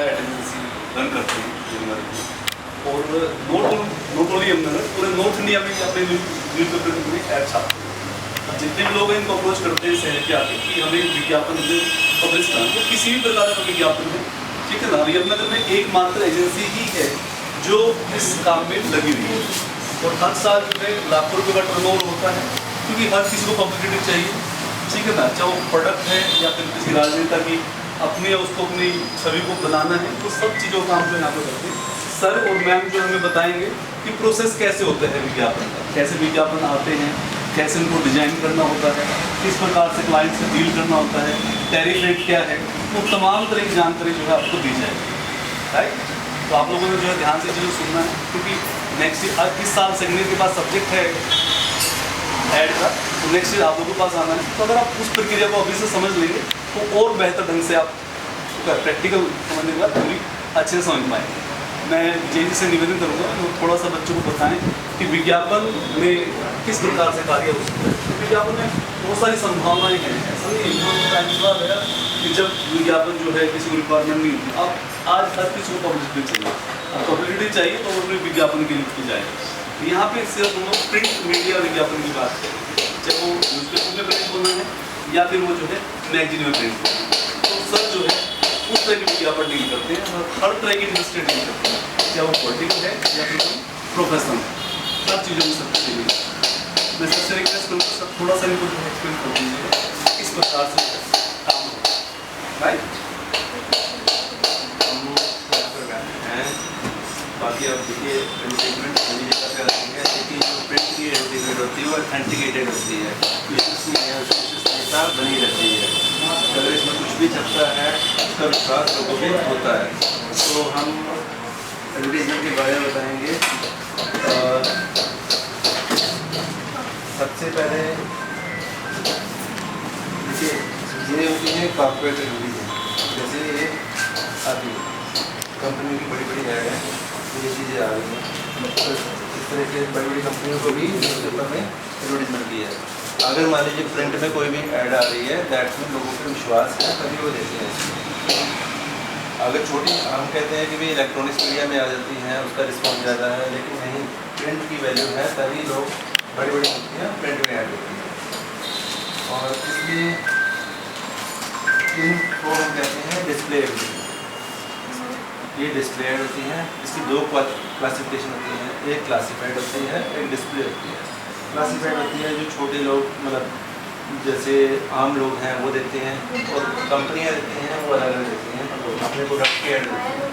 Ad agency run करते हैं यमुनानगर में, और नॉट ओनली यमुनानगर, पूरे नॉर्थ इंडिया में अपने न्यूज़पेपर में ऐड छापते हैं। जितने भी लोग इनको अप्रोच करते हैं शहर के आके कि हमें विज्ञापन पब्लिश करना, तो किसी भी प्रकार का विज्ञापन है, ठीक है ना, यमुनानगर में एकमात्र एजेंसी ही है जो इस काम में लगी हुई है, और हर साल जो है लाखों रुपये का टर्नओवर होता है, क्योंकि हर किसी को पब्लिसिटी चाहिए, ठीक है ना, चाहे वो प्रोडक्ट है या फिर किसी राजनेता की अपने उसको अपनी छवि को बनाना है, तो सब चीज़ों का हम जो यहाँ पे करते हैं। सर और मैम जो हमें बताएंगे कि प्रोसेस कैसे होता है विज्ञापन का, कैसे विज्ञापन आते हैं, कैसे उनको डिजाइन करना होता है, किस प्रकार से क्लाइंट से डील करना होता है, टैरिफ रेट क्या है, वो तमाम तरह की जानकारी जो है आपको दी जाएगी, राइट। तो आप लोगों ने जो है ध्यान से चीज़ें सुनना है, क्योंकि नेक्स्ट इस साल सेकेंड ईयर के बाद सब्जेक्ट है ऐड का, तो नेक्स्ट ईयर आप लोगों के पास आना है। तो अगर आप उस प्रक्रिया को अभी से समझ लेंगे तो और बेहतर ढंग से आप प्रैक्टिकल समझने के बाद पूरी अच्छे से समझ पाएंगे। मैं जी से निवेदन करूँगा तो थोड़ा सा बच्चों को बताएं कि विज्ञापन में किस प्रकार से कार्य हो सकता है। तो विज्ञापन में बहुत सारी संभावनाएं हैं, ऐसा नहीं है कि जब विज्ञापन जो है किसी को रिक्वायरमेंट नहीं होती, आप आज हर किसी को पब्लिसिटी चाहिए, अब पब्लिसिटी चाहिए तो अपने विज्ञापन के लिए की जाएगी। यहाँ पे सिर्फ हम लोग प्रिंट मीडिया विज्ञापन की बात करें, चाहे वो न्यूज़पेपर में प्रिंट होना है या फिर वो जो है मैगजीन में प्रिंट होना है। तो सर जो है उस तरह की विज्ञापन डील करते हैं, और हर तरह की इंडस्ट्री डील करते हैं, चाहे वो पॉलिटिकल है या फिर कोई प्रोफेशनल, हर चीज़ों में सब चाहिए। मैं सबसे रिक्वेस्ट करूँगा सर थोड़ा सा इनको एक्सप्लेन कर दीजिएगा इस प्रकार से काम होता है, राइट। हम यहाँ पर बैठे हैं, बाकी अब देखिए एडवर्टीजमेंट सभी जगह पे आती है, लेकिन जो प्रिंट की एडवर्टीजमेंट होती है वो ऑथेंटिकेटेड होती है, विश्वसनीयता बनी रहती है। अगर इसमें कुछ भी छपता है उसका विश्वास लोगों को होता है। तो हम एडवर्टीजमेंट के बारे में बताएंगे। सबसे पहले देखिए ये होती है कॉर्पोरेट एडवर्टीजमेंट, जैसे ये आती है कंपनियों की बड़ी बड़ी ऐड है, ये चीज़ें आ रही हैं, तो इस तरह के बड़ी बड़ी कंपनियों को भी न्यूज़पेपर में एडवर्टीजमेंट की है। अगर मान लीजिए प्रिंट में कोई भी ऐड आ रही है, दैट में लोगों को विश्वास है तभी वो देते हैं। अगर छोटी हम कहते हैं कि भी इलेक्ट्रॉनिक्स मीडिया में आ जाती हैं, उसका रिस्पॉन्स ज़्यादा है, लेकिन नहीं, प्रिंट की वैल्यू है तभी लोग बड़ी बड़ी कंपनियाँ प्रिंट में ऐड होती हैं। और इसलिए इनको हम कहते हैं डिस्प्ले एडवर्टीजमेंट। ये डिस्प्ले ऐड होती हैं, इसकी दो क्लासिफिकेशन होती हैं, एक क्लासिफाइड होती है, एक डिस्प्ले होती है। क्लासिफाइड होती है जो छोटे लोग मतलब जैसे आम लोग हैं वो देते हैं, और कंपनियां देती हैं वो अलग अलग देती हैं, अपने प्रोडक्ट की ऐड देती हैं।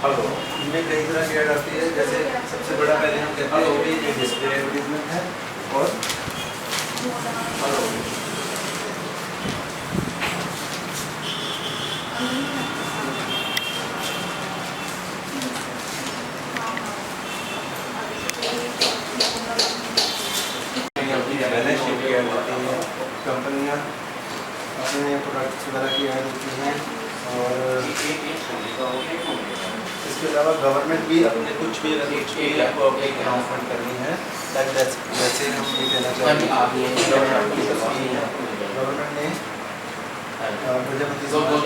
हेलो, इनमें कई तरह की ऐड आती है, जैसे सबसे बड़ा पहले हम कहते हैं वो भी एक डिस्प्ले एडवर्टीजमेंट है, और हेलो कंपनियाँ अपने प्रोडक्ट्स वगैरह की ऐड होती हैं। और इसके अलावा गवर्नमेंट भी अपने कुछ भी आपको अपनी अनाउंसमेंट करनी है, वैसे हम ये कहना चाहते हैं गवर्नमेंट ने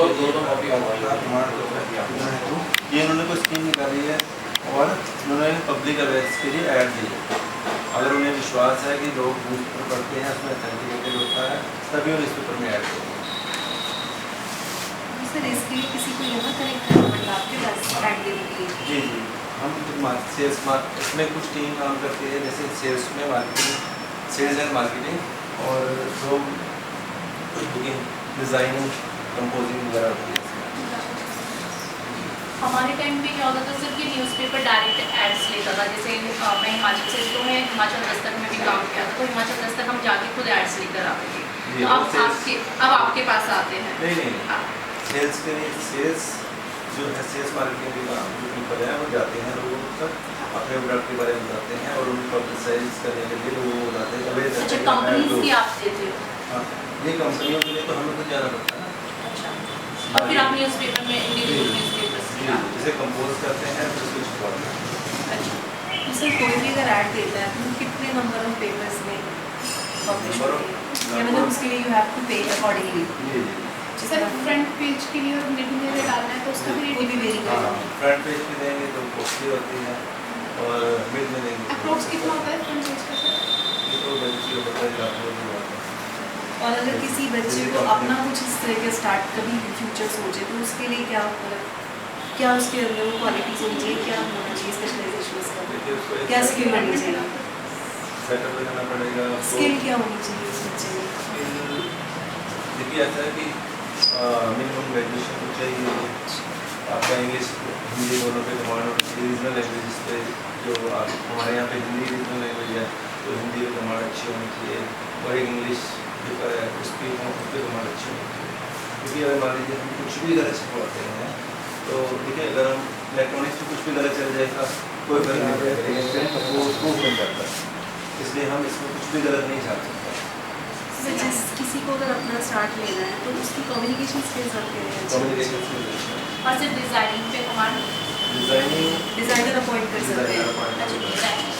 प्रजापति ये उन्होंने कोई स्कीम निकाली है, और उन्होंने पब्लिक अवेयरनेस के लिए ऐड दी है। अगर उन्हें विश्वास है कि लोग न्यूज़पेपर पढ़ते हैं, उसमें ऑथेंटिकेटेड होता है, तभी वो न्यूज़पेपर में ऐड करते हैं। सर इसके लिए किसी को यहाँ कनेक्ट करना पड़ेगा आपके पास ऐड देने के लिए? जी जी, हम सेल्स इसमें कुछ टीम काम करती है, जैसे सेल्स में मार्केटिंग, सेल्स एंड मार्केटिंग, और जो बुकिंग, डिज़ाइनिंग, कंपोजिंग वगैरह होती है। हमारे टाइम में क्या होता था सर कि न्यूज़पेपर डायरेक्ट एड्स लेता था, जैसे मैं हिमाचल से, तो मैं हिमाचल दस्तक में भी काम किया था, तो हिमाचल दस्तक हम जाके खुद एड्स लेकर आते थे। तो अब आपके पास आते हैं? नहीं, सेल्स के लिए सेल्स जो है, सेल्स मार्केटिंग के काम जो पीपल है वो जाते हैं लोगों तक, अपने प्रोडक्ट के बारे में बताते हैं, और उनको पब्लिसाइज करने के लिए लोगों को बताते हैं। अच्छा, कंपनीज की आप देते हो? हाँ, ये कंपनियों के लिए तो हमें खुद जाना पड़ता है ना। अच्छा, और फिर आप न्यूज़पेपर में इंडिविजुअल न्यूज़पेपर जिसे कंपोज करते हैं तो उसको छुपाते हैं। अच्छा, सर कोई भी अगर ऐड देता है तो कितने नंबर ऑफ पेपर्स में पब्लिश होती है, या मतलब उसके लिए यू हैव टू पे अकॉर्डिंगली? सर फ्रंट पेज के लिए और मिड में डालना है तो उसका भी रेट भी वेरी हाँ करेगा। फ्रंट पेज पे देंगे तो कॉस्टली होती है और मिड में देंगे अप्रोक्स कितना होता है फ्रंट पेज का सर? ये तो बेसिकली बताइए आप लोग बात है। और अगर किसी बच्चे को अपना कुछ इस तरह के स्टार्ट कभी फ्यूचर सोचे तो उसके लिए क्या मतलब क्या उसके अंदर वो क्वालिटीज होनी चाहिए, क्या होना चाहिए स्पेशलाइजेशन उसका, देखिए उसको क्या स्किल होनी चाहिए, सेटअप करना पड़ेगा उसको। स्किल क्या होनी चाहिए उस बच्चे में? देखिए ऐसा है कि मिनिमम ग्रेजुएशन तो चाहिए, आपका इंग्लिश हिंदी दोनों पे कमांड होनी चाहिए, रीजनल लैंग्वेज पे जो आप हमारे यहाँ पे हिंदी रीजनल लैंग्वेज है तो हिंदी पे कमांड अच्छी होनी चाहिए और एक इंग्लिश पेपर है उस पर कमांड अच्छी होनी चाहिए। क्योंकि अगर मान लीजिए हम कुछ भी गलत पढ़ाते हैं तो देखिए अगर हम इलेक्ट्रॉनिक्स में कुछ भी गलत चल जाएगा कोई फर्क नहीं पड़ेगा, लेकिन फिर वो प्रूफ बन जाता है, इसलिए हम इसमें कुछ भी गलत नहीं चाह सकते। तो जिस किसी को अगर अपना स्टार्ट लेना है तो उसकी कम्युनिकेशन स्किल्स आपके लिए अच्छी होनी कम्युनिकेशन चाहिए। स्किल्स, और सिर्फ डिजाइनिंग पे कमांड, डिज़ाइनिंग डिज़ाइनर अपॉइंट कर सकते हैं। अच्छा डिजाइनिंग,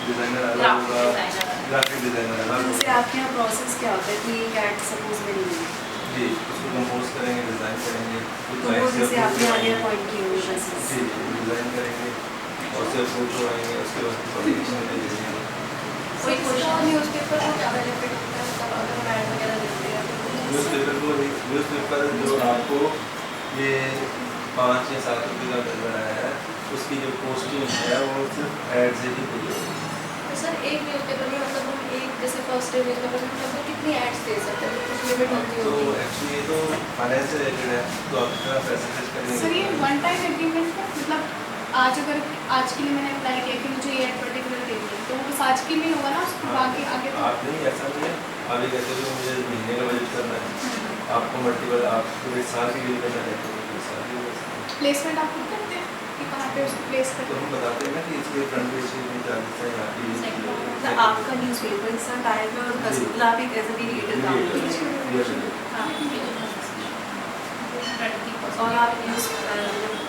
डिज़ाइनर अलग ग्राफिक होगा, डिजाइनर, ग्राफिक डिज़ाइनर अलग उनसे होगा। आपके यहाँ प्रोसेस क्या होता है कि एक ऐड सपोज बनी है जी उसको कंपोज करेंगे, डिज़ाइन करेंगे, तो वो जैसे आपने आगे अपॉइंट किए हुए बसेस जी डिज़ाइन करेंगे और से अप्रोच होएंगे, उसके बाद पब्लिकेशन में भेजेंगे। कोई क्वेश्चन न्यूज़पेपर को क्या बेनिफिट होता है मतलब अगर हम ऐड वगैरह देते हैं न्यूज़पेपर जो आपको ये 5 या 7 रुपये का मिल रहा है उसकी जो कॉस्टिंग है वो सिर्फ एड से ही पूरी होगी। तो सर एक न्यूज़पेपर में मतलब हम एक जैसे फर्स्ट डे न्यूज़पेपर में मतलब कितनी एड्स दे सकते हैं, कुछ लिमिट होती तो होगी? एक्चुअली ये तो फाइनेंस से रिलेटेड है तो आप इतना पैसे खर्च करेंगे। सर ये वन टाइम एग्रीमेंट है मतलब आज अगर आज के लिए मैंने अप्लाई किया कि मुझे ये पर्टिकुलर देनी है तो वो बस आज के लिए होगा ना, उसको बाकी आगे तो आप नहीं ऐसा नहीं है, आप ये कहते हो कि मुझे महीने का बजट करना है, आपको मल्टीपल आप पूरे साल की डील करना है तो पूरे साल की हो सकती है। प्लेसमेंट आप खुद करते हैं कि कहाँ पे उसको प्लेस तो करते हम बताते हैं ना कि इसके फ्रंट पेज के लिए चार्जेस हैं यहाँ मतलब आपका न्यूज़पेपर इस तरह आएगा और कस्टमर आप एक एज ए रीडर काम कीजिए। हाँ, और आप न्यूज़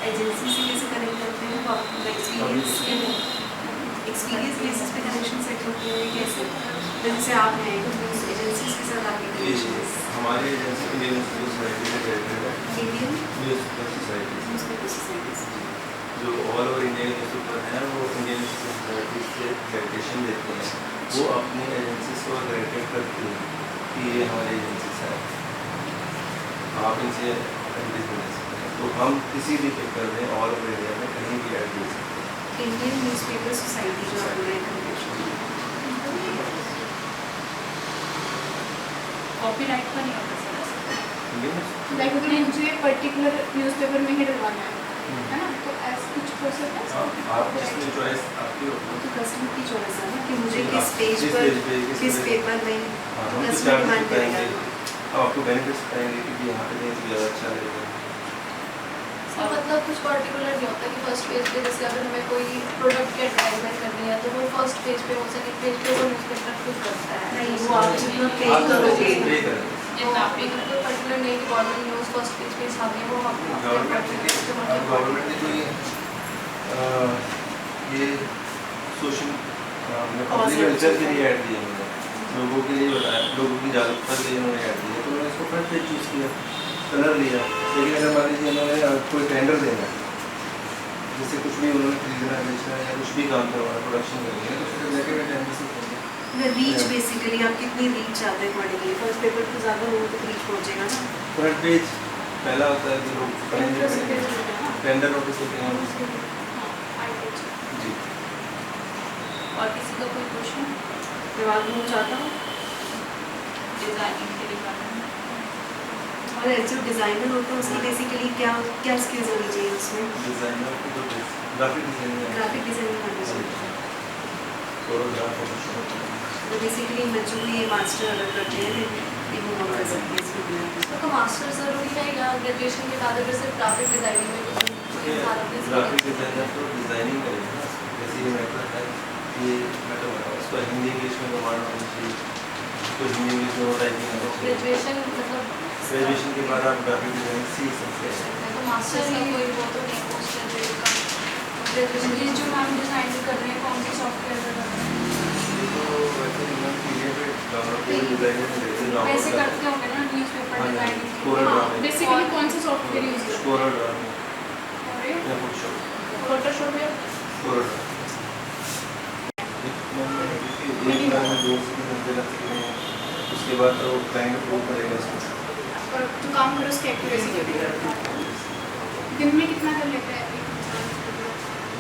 एजेंसी से कैसे कनेक्ट करते हैं, तो आप एक्सपीरियंस बेसिस पे कनेक्शन सेट होती है कैसे, जैसे आप हैं तो न्यूज़ एजेंसी के साथ आपके कनेक्शन हमारी एजेंसी इंडियन न्यूज़ सोसाइटी से रिलेटेड है। Indian news society newspaper society जो ऑल ओवर इंडिया के न्यूज़पेपर हैं वो इंडियन न्यूज़ सोसाइटी से एक्रेडिटेशन देते हैं, वो अपनी एजेंसी को एक्रेडिट करती हैं कि ये हमारी एजेंसी है, आप इनसे एडवर्टाइजमेंट ले सकते हैं। तो हम किसी भी पेपर में ऑल ओवर इंडिया में कहीं भी ऐड दे सकते हैं। इंडियन न्यूज़पेपर सोसाइटी जो आपने कॉपीराइट का नहीं होता सर ऐसा? लाइक अगर मुझे पर्टिकुलर न्यूज़पेपर में ही डलवाना है ना, तो ऐसा कुछ प्रोसेस है सर? आप जिसमें चॉइस आपकी होगी। तो कस्टमर की चॉइस है ना कि मुझे हाँ, किस पेज किस पर पेज पे, किस किस पेपर में हाँ, हम कुछ कस्टमर चार्जेस डिमांड करेगा। बताएंगे, आपको बेनिफिट्स बताएंगे कि यहाँ पे नहीं तो ज़्यादा अच्छा लगेगा। सर मतलब कुछ पर्टिकुलर नहीं होता कि फर्स्ट पेज पे जैसे अगर हमें कोई प्रोडक्ट की एडवर्टाइजमेंट करनी है तो वो फर्स्ट पेज पे हो, सेकंड पेज पे वो न्यूज़पेपर खुद करता है। नहीं वो आप जितना पे आप करोगे पे करेंगे। जितना आप पे कोई पर्टिकुलर नहीं कि गवर्नमेंट न्यूज़ फर्स्ट पेज पे छापी है वो हम गवर्नमेंट ने ये सोशल कल्चर के लिए ऐड दिए हैं, लोगों के लिए बताया, लोगों की जागरूकता के लिए उन्होंने ऐड दिया तो मैंने इसको फ्रंट पेज चूज़ किया, कलर लिया। लेकिन अगर मान लीजिए उन्होंने कोई टेंडर देना है, जैसे कुछ भी उन्होंने खरीदना है बेचना है या कुछ भी काम करवाना प्रोडक्शन करेंगे तो फिर जाके मैं टेंडर से करूँगा। रीच बेसिकली आप कितनी रीच चाहते हैं अकॉर्डिंगली, फर्स्ट पेपर तो ज़्यादा लोगों तक रीच पहुँचेगा ना। फ्रंट पेज पहला होता है कि लोग पढ़ेंगे, टेंडर नोटिस होते हैं जी। और किसी का कोई क्वेश्चन जवाब दूँ चाहता हूँ। डिजाइनिंग के डिपार्टमेंट और जो डिज़ाइनर होता है उसकी बेसिकली क्या क्या स्किल्स होनी चाहिए उसमें, डिज़ाइनर की जो ग्राफिक डिज़ाइनिंग है, ग्राफिक डिज़ाइनिंग करनी चाहिए। फोटोग्राफ फोटोशॉप तो बेसिकली बच्चों को ये मास्टर अगर करते हैं ये वो हम कर सकते हैं इसके बिना। तो मास्टर ज़रूरी है या ग्रेजुएशन के बाद अगर सिर्फ ग्राफिक डिजाइनिंग में कुछ इंसान अपने ग्राफिक डिज़ाइनर तो डिज़ाइनिंग करेगा ना, जैसे ये मैटर है ये मैटर बना उसको हिंदी इंग्लिश में कमांड होनी चाहिए, उसको हिंदी इंग्लिश में टाइपिंग होनी चाहिए। ग्रेजुएशन मतलब ग्रेजुएशन के बाद आप ग्राफिक डिज़ाइनिंग सीख सकते हैं। तो मास्टर्स का कोई वो तो नहीं पोस्ट ग्रेजुएट का ग्रेजुएशन ये जो मैम डिज़ाइन कर रहे हैं कौन से सॉफ्टवेयर पर कर रहे हैं? ये तो वैसे पीडीएफ डाउनलोड करके डिज़ाइनर में देते डाउनलोड वैसे कर करते होंगे ना न्यूज़पेपर हाँ, डिजाइनिंग कोरल ड्रा में बेसिकली कौन सा सॉफ्टवेयर यूज करते कोरल ड्रा में हैं या फोटोशॉप फोटोशॉप या कोरल ड्रा एक बार में 2 से 3 घंटे लगते हैं, उसके बाद तो क्लाइंट अप्रूव करेगा इसको। और जो काम करो उसकी एक्यूरेसी करेगा दिन में कितना कर लेते हैं एक इंसान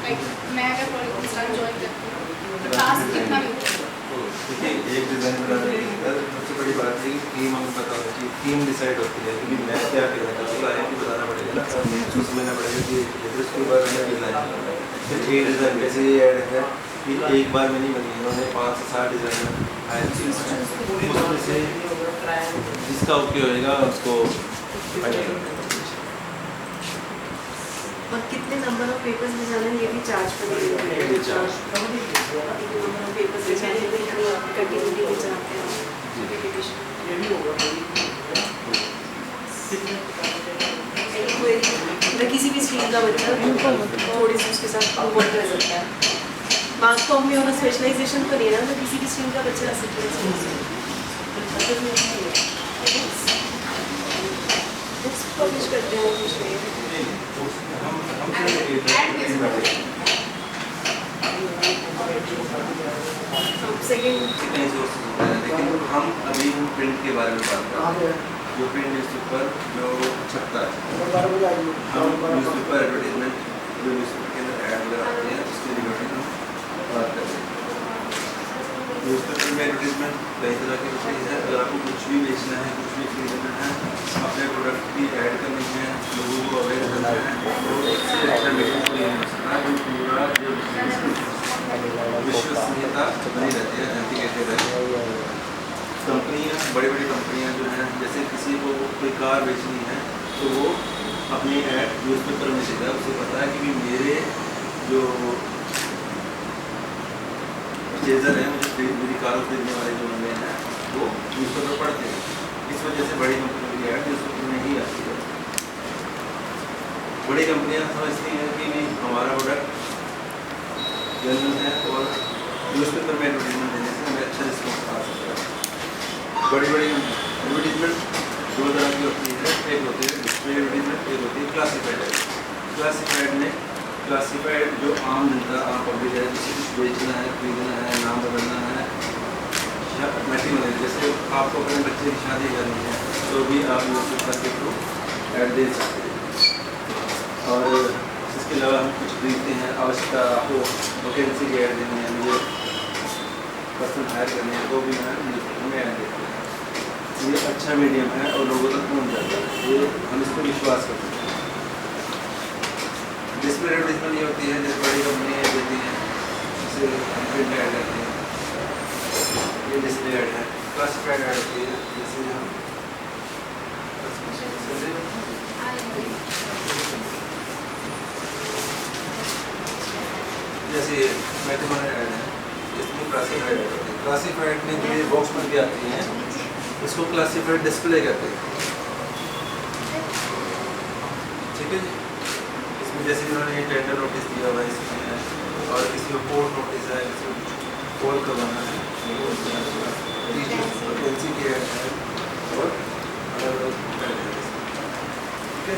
लाइक मैं अगर कोई इंसान ज्वाइन करती हूँ तो टास्क कितना मिलता है तो देखिए एक डिज़ाइन बनाने के अंदर सबसे बड़ी बात है कि थीम हमें पता होना चाहिए, थीम डिसाइड होती है क्योंकि मैं क्या कहना चाहता हूँ क्लाइंट को बताना पड़ेगा ना, महसूस लेना पड़ेगा कि जैसे उसके बाद हमें डिज़ाइन फिर एक डिज़ाइन जैसे ये ऐड है कि एक बार में नहीं बनी, इन्होंने 5 से 7 डिज़ाइन आए उसमें से जिसका ओके होएगा उसको फाइनल करना है। और कितने नंबर ऑफ पेपर्स ले जाना है ये भी चार्ज पड़ेगा। ये चार्ज। नंबर ऑफ पेपर्स ले जाने के लिए कंटिन्यूटी ले जाते हैं मतलब किसी भी स्ट्रीम का बच्चा थोड़ी सी उसके साथ वर्क कर सकता है। मास कॉम में होना स्पेशलाइजेशन तो नहीं है ना, तो किसी भी स्ट्रीम का बच्चा बुक्स पब्लिश करते हैं कुछ नहीं। सेकेंड कितने सोर्सेज होते हैं, लेकिन हम अभी प्रिंट के बारे में बात कर रहे हैं। जो प्रिंट न्यूज़पेपर जो छपता है, हम न्यूज़पेपर एडवर्टीजमेंट जो न्यूज़पेपर के अंदर ऐड वगैरह आते हैं उसके रिगार्डिंग हम बात कर रहे हैं। न्यूज़पेपर में एडवर्टीजमेंट कई तरह की होती है। अगर आपको कुछ भी बेचना है, कुछ भी खरीदना है, अपने प्रोडक्ट की ऐड करनी है, लोगों को अवेयर करना है, तो इससे अच्छा मीडियम कोई नहीं हो सकता जो पूरा जो विश्वसनीयता बनी रहती है, एंटीकेटेड है। कंपनियाँ बड़ी बड़ी कंपनियाँ जो हैं, जैसे किसी को कोई कार बेचनी है तो वो अपनी ऐड न्यूज़पेपर में देता है, उसे पता है कि मेरे जो परचेजर हैं, मुझे मेरी कारों खरीदने वाले जो बंदे हैं वो न्यूज़पेपर पढ़ते हैं। इस वजह से बड़ी कंपनियों की ऐड न्यूज़पेपर में ही आती है। बड़ी कंपनियाँ समझती हैं कि भी हमारा प्रोडक्ट जनरल है और न्यूज़पेपर में एडवर्टीजमेंट देने से हमें अच्छा रिस्पॉन्स आ सकता है। बड़ी बड़ी एडवर्टीजमेंट 2 तरह की होती है, एक होती है डिस्प्ले एडवर्टीजमेंट, एक होती है क्लासीफाइड एड। क्लासीफाइड में क्लासीफाइड जो आम जनता, आम पब्लिक है, जिसे कुछ बेचना है, खरीदना है, नाम बदलना है या मैट्रिमोनी, जैसे आपको अपने बच्चे की शादी करनी है तो भी आप न्यूज़पेपर के थ्रू ऐड दे सकते हैं। और इसके अलावा हम कुछ खरीदते हैं, आवश्यकता आपको वैकेंसी की ऐड देनी है, मुझे पर्सन हायर करनी है तो भी मैं न्यूज़पेपर में ऐड देते हैं। ये अच्छा मीडियम है और लोगों तक पहुँच जाता है, ये हम इस पर विश्वास करते हैं। डिस्प्ले एडवर्टीजमेंट ये होती है जैसे बड़ी कंपनियाँ देती हैं, जैसे हम प्रिंट ऐड करते हैं, ये डिस्प्ले ऐड है। क्लासिफाइड ऐड होती है जैसे हम जैसे मैट्रिमोनी ऐड है, इसमें क्लासिफाइड ऐड होती है। क्लासिफाइड में जो ये बॉक्स में भी आती हैं इसको क्लासिफाइड डिस्प्ले कहते हैं, ठीक है जी। इसमें जैसे उन्होंने टेंडर नोटिस दिया हुआ है इसमें, और किसी को कोर्ट नोटिस है, किसी को कॉल करवाना है, वैकेंसी की ऐड है और अलग अलग ऐड है, ठीक है।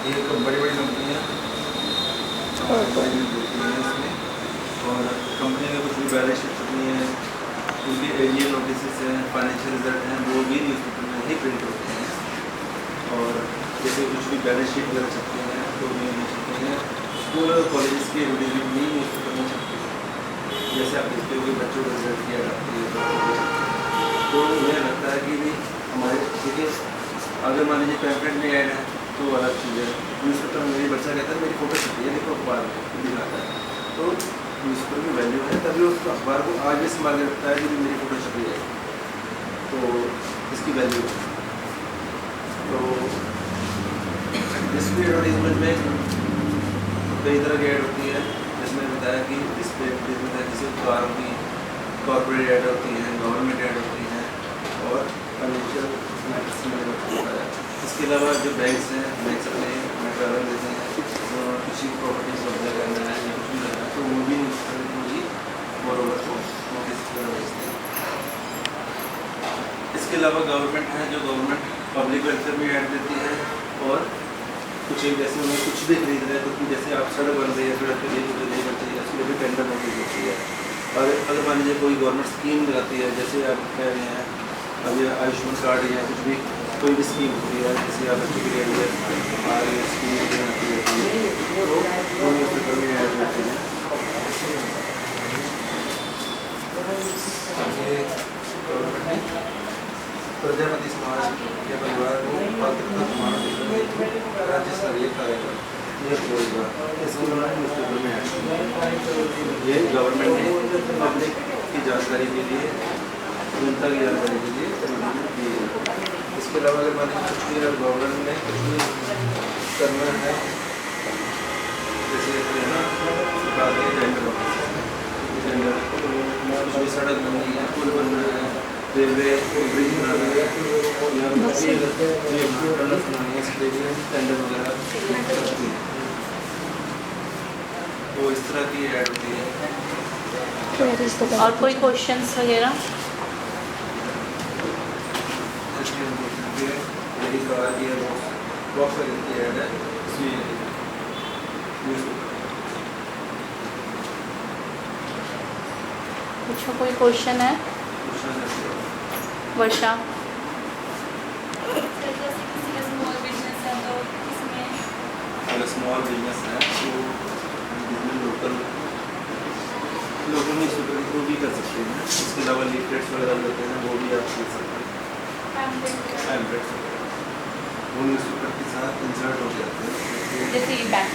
ये बड़ी बड़ी कंपनियाँ देती हैं इसमें, और कंपनी का कुछ भी बैलेंस शीट छपनी है, उनके एरियल नोटिस हैं, फाइनेंशियल रिजल्ट हैं, वो भी न्यूज़पेपर में ही प्रिंट होते हैं। और जैसे कुछ भी बैलेंस शीट वगैरह छपते हैं तो भी नहीं छपते हैं, स्कूल और कॉलेज के एडवर्टीजमेंट भी न्यूज़पेपर में छपते हैं। जैसे आप देखते हो कि बच्चों का रिजल्ट किया जाती है तो मुझे लगता है कि भी हमारे, देखिए अगर मान लीजिए पैम्पलेट में ऐड है तो अलग चीज़ है, न्यूज़पेपर में मेरी बच्चा कहता है मेरी फोटो छपी है, देखो अखबार में दिखाता है, तो न्यूज़पेपर में वैल्यू है, तभी उसको अखबार को आज भी संभाल के रखता है कि मेरी फोटो छपी है तो इसकी वैल्यू है। तो डिस्प्ले एडवर्टीजमेंट में कई तरह की ऐड होती है, जिसमें बताया कि डिस्प्ले एडवर्टीजमेंट है, जैसे कारों की कॉर्पोरेट ऐड होती है, गवर्नमेंट ऐड होती है और फाइनेंशियल मैटर्स में होता है। इसके अलावा जो बैंक्स हैं, बैंक्स अपने मैटर देते हैं, किसी प्रॉपर्टी कब्जा करना है या कुछ भी करना है तो वो भी अलावा गवर्नमेंट है जो गवर्नमेंट पब्लिक वेलफेयर में ऐड देती है, और कुछ एक जैसे उन्हें कुछ भी खरीद रहे हैं, कुछ भी जैसे आप सड़क बन रही है, सड़क के लिए कुछ लेना चाहिए, उसके लिए भी टेंडर नोटिस होती है। और अगर मान लीजिए कोई गवर्नमेंट स्कीम लगाती है, जैसे आप कह रहे हैं अभी आयुष्मान कार्ड या कुछ भी कोई भी स्कीम होती है, जैसे आप बच्चे के लिए स्कीम आती है, वो न्यूज़पेपर में ऐड होते हैं। ये गवर्नमेंट ने प्रजापति समाज के परिवार को पात्रता प्रमाण पत्र राज्य स्तरीय कार्यक्रम यह रोजगार इसको उन्होंने न्यूज़पेपर में ऐड किया। ये गवर्नमेंट ने पब्लिक की जानकारी के लिए, जनता की जानकारी के लिए उन्होंने दी है। इसके अलावा अगर मान लीजिए कुछ भी अगर गवर्नमेंट ने कुछ भी करना है, जैसे है ना सरकार के टेंडर कुछ भी सड़क बननी है, पुल बनना है, रेलवे ब्रिज बनाना है, या कुछ भी अगर टनल बनानी है, इसके लिए टेंडर वगैरह करती है। तो इस तरह की ऐड होती है। और कोई क्वेश्चंस वगैरह? यही सवाल की है, बॉक्स वगैरह की ऐड है, इसमें पूछो, कोई क्वेश्चन है? वर्षा? अगर स्मॉल बिजनेस है तो जिसमें लोगों ने न्यूज़पेपर को भी कर सकते हैं। इसके अलावा लीफलेट्स वगैरह देते हैं, वो भी आप दे सकते हैं। पैम्पलेट्स वो न्यूज़पेपर के साथ इंसर्ट हो जाते हैं। जैसे ये बैक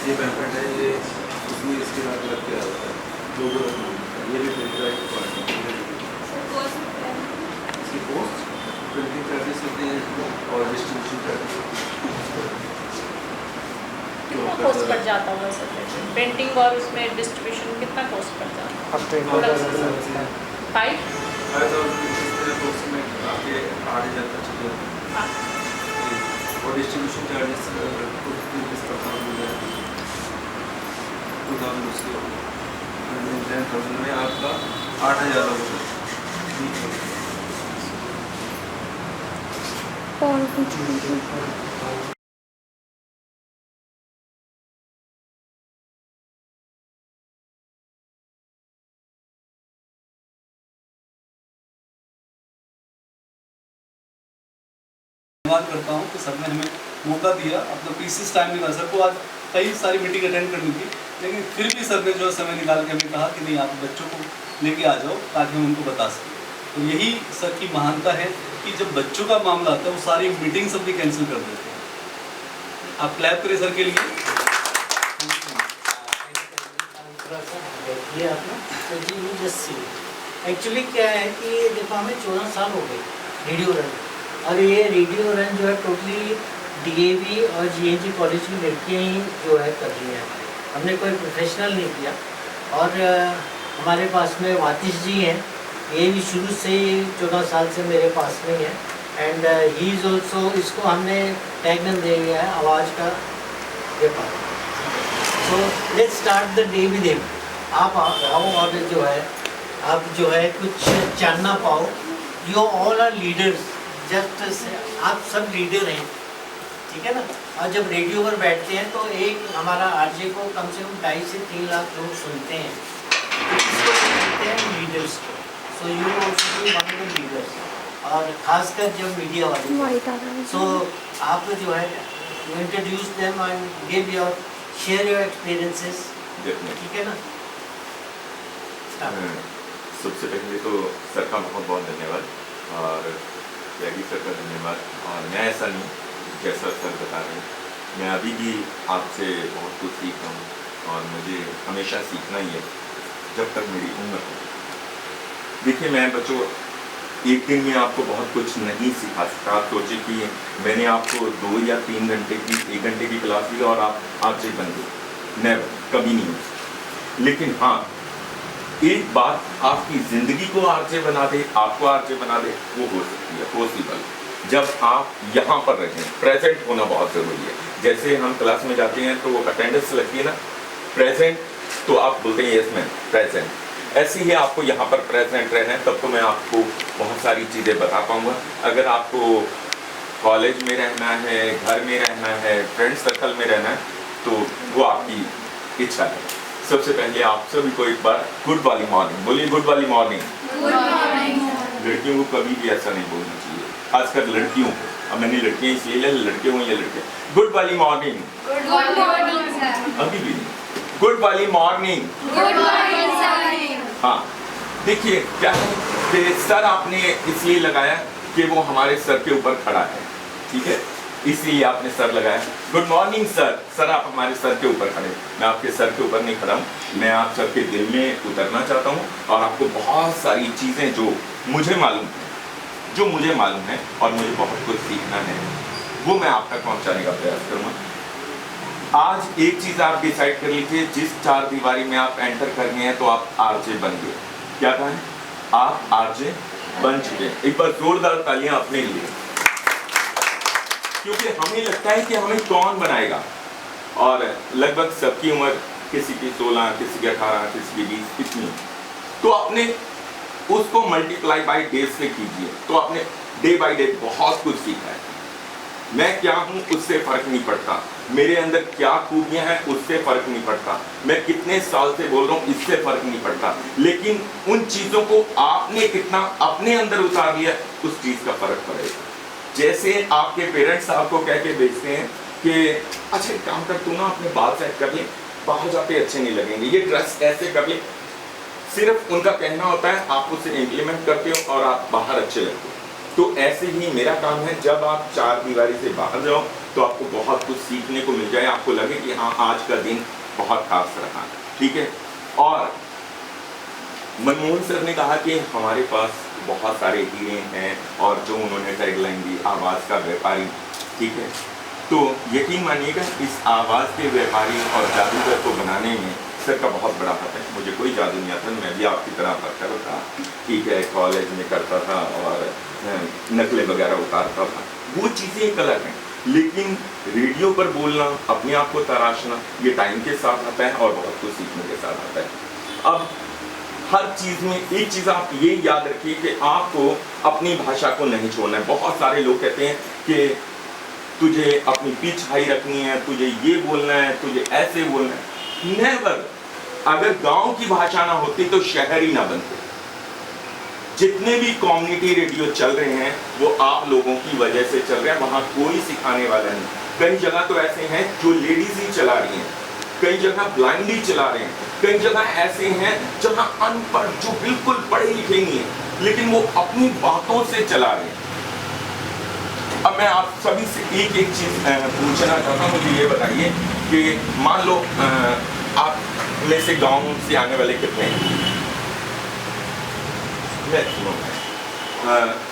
ये पैम्पलेट है, ये उसमें इसके साथ लग के आता है, लोगो रखना होता है। ये भी प्रिंट का एक पार्ट है। इसकी पोस्ट प्रिंटिंग चार्जेस होते हैं और डिस्ट्रीब्यूशन चार्जेस होते हैं। कितना कॉस्ट पड़ जाता होगा सर? पेंटिंग और उसमें डिस्ट्रीब्यूशन कितना कॉस्ट पड़ जाता है? 5,000 अप्रोक्सीमेट आपके 8,000 तक चले जाते हैं। और डिस्ट्रीब्यूशन चार्जेस रुपीज़ पर काम हो जाए 2,000 उसके 10,000 में आपका 8,000 होगा। धन्यवाद करता हूँ कि सर ने हमें मौका दिया, अपना प्रीशियस टाइम निकाला। सर को आज कई सारी मीटिंग अटेंड करनी थी, लेकिन फिर भी सर ने जो समय निकाल के हमें कहा कि नहीं, आप बच्चों को लेके आ जाओ ताकि हम उनको बता सकें। तो यही सर की महानता है कि जब बच्चों का मामला आता है वो सारी मीटिंग सब भी कैंसिल कर देते हैं। आप क्लैप करें सर के लिए। एक्चुअली क्या है कि देखो हमें 14 साल हो गए रेडियो रन, और ये रेडियो रन जो है टोटली डीएवी और जीएनजी कॉलेज की लड़कियाँ ही जो है कर रही हैं। हमने कोई प्रोफेशनल नहीं किया। और हमारे पास में वातिश जी हैं, ये भी शुरू से ही 14 साल से मेरे पास में है। एंड ही इज़ ऑल्सो, इसको हमने टैगन दे दिया है आवाज़ का व्यापार। So let's start the day with him. आप आओ और जो है आप जो है कुछ जानना पाओ। You all are leaders, just आप सब लीडर हैं, ठीक है ना। और जब रेडियो पर बैठते हैं तो एक हमारा आरजे को कम से कम 2.5 से 3 लाख लोग सुनते हैं, इसको कहते हैं लीडर्स को। So you also be one of the leaders, और खासकर जब मीडिया वाले। सो आप जो है you introduce them and give your share your experiences, ठीक है ना। सबसे पहले तो सर का बहुत बहुत धन्यवाद, और यागी सर का धन्यवाद। और मैं ऐसा नहीं, जैसा सर बता रहे हैं, मैं अभी भी आपसे बहुत कुछ सीख रहा हूँ, और मुझे हमेशा सीखना ही है जब तक मेरी उम्र हो। देखिए, मैं बच्चों एक दिन में आपको बहुत कुछ नहीं सिखा सकता। आप सोचिए कि मैंने आपको 2 या 3 घंटे की 1 घंटे की क्लास ली और आप आरजे बन गए, नेवर, कभी नहीं हो। लेकिन हाँ, एक बात आपकी ज़िंदगी को आरजे बना दे, आपको आरजे बना दे, वो हो सकती है, पॉसिबल, जब आप यहाँ पर रहें। प्रेजेंट होना बहुत ज़रूरी है। जैसे हम क्लास में जाते हैं तो अटेंडेंस लगती है ना, प्रेजेंट, तो आप बोलते हैं यस मैम प्रेजेंट। ऐसे ही आपको यहाँ पर प्रेजेंट रहना है, तब तो मैं आपको बहुत सारी चीज़ें बता पाऊँगा। अगर आपको कॉलेज में रहना है, घर में रहना है, फ्रेंड सर्कल में रहना है, तो वो आपकी इच्छा है। सबसे पहले आप सभी को एक बार गुड वाली मॉर्निंग बोलिए। गुड वाली मॉर्निंग। लड़कियों को कभी भी ऐसा नहीं बोलना चाहिए, खासकर लड़कियों को। अब मैंने लड़कियाँ इसलिए ले, लड़के हों या लड़के। गुड वाली मॉर्निंग। अभी भी नहीं। गुड वाली मॉर्निंग। हाँ, देखिए क्या है कि सर आपने इसलिए लगाया कि वो हमारे सर के ऊपर खड़ा है, ठीक है, इसलिए आपने सर लगाया। Good morning sir. सर आप हमारे सर के ऊपर खड़े, मैं आपके सर के ऊपर नहीं खड़ा हूँ, मैं आप सबके दिल में उतरना चाहता हूँ और आपको बहुत सारी चीज़ें जो मुझे मालूम है और मुझे बहुत कुछ सीखना है, वो मैं आप तक पहुँचाने का प्रयास करूँगा। आज एक चीज़ आप डिसाइड कर लीजिए, जिस 4 दीवारी में आप एंटर करने हैं तो आप आरजे बन गए। क्या कहा है? आप आरजे बन चुके। एक बार जोरदार तालियां अपने लिए, क्योंकि हमें लगता है कि हमें कौन बनाएगा, और लगभग सबकी उम्र किसी की 16, किसी की 18, किसी की 20, इतनी। तो आपने उसको मल्टीप्लाई बाय डेज से कीजिए, तो आपने डे बाय डे बहुत कुछ सीखा है। मैं क्या हूं उससे फर्क नहीं पड़ता, मेरे अंदर क्या खूबियां हैं उससे फर्क नहीं पड़ता, मैं कितने साल से बोल रहा हूं इससे फर्क नहीं पड़ता, लेकिन उन चीजों को आपने कितना अपने अंदर उतार लिया उस चीज का फर्क पड़ेगा। जैसे आपके पेरेंट्स आपको कह के भेजते हैं कि अच्छा एक काम कर, तू ना अपने बाल सेट कर ले, बाहर जाते अच्छे नहीं लगेंगे, ये ड्रेस ऐसे कर ले। सिर्फ उनका कहना होता है, आप उसे इम्प्लीमेंट करते हो और आप बाहर अच्छे लगते हो। तो ऐसे ही मेरा काम है, जब आप 4 दीवारी से बाहर जाओ तो आपको बहुत कुछ सीखने को मिल जाए, आपको लगे कि हाँ आज का दिन बहुत खास रहा, ठीक है। और मनमोहन सर ने कहा कि हमारे पास बहुत सारे हीरे हैं, और जो उन्होंने टैगलाइन दी, आवाज़ का व्यापारी, ठीक है। तो यकीन मानिएगा इस आवाज़ के व्यापारी और जादूगर को बनाने में सर का बहुत बड़ा हाथ है। मुझे कोई जादू नहीं आता, मैं भी आपकी तरह पत्थर था, ठीक है, कॉलेज में करता था और नकलें वगैरह उतारता था, वो चीज़ें एक अलग हैं। लेकिन रेडियो पर बोलना, अपने आप को तराशना, ये टाइम के साथ आता है और बहुत कुछ सीखने के साथ आता है। अब हर चीज़ में एक चीज़ आप ये याद रखिए कि आपको अपनी भाषा को नहीं छोड़ना है। बहुत सारे लोग कहते हैं कि तुझे अपनी पिच हाई रखनी है, तुझे ये बोलना है, तुझे ऐसे बोलना है। नेवर। अगर गांव की भाषा ना होती तो शहर ही ना बनते। जितने भी कम्युनिटी रेडियो चल रहे हैं वो आप लोगों की वजह से चल रहे हैं, वहाँ कोई सिखाने वाला नहीं। कई जगह तो ऐसे हैं जो लेडीज ही चला रही हैं, कई जगह ब्लाइंड ही चला रहे हैं, कई जगह ऐसे हैं जहाँ अनपढ़ जो बिल्कुल पढ़े लिखे नहीं है लेकिन वो अपनी बातों से चला रहे हैं। अब मैं आप सभी से एक एक चीज़ पूछना चाहता हूँ, मुझे ये बताइए कि मान लो आप में से गाँव से आने वाले कितने हैं?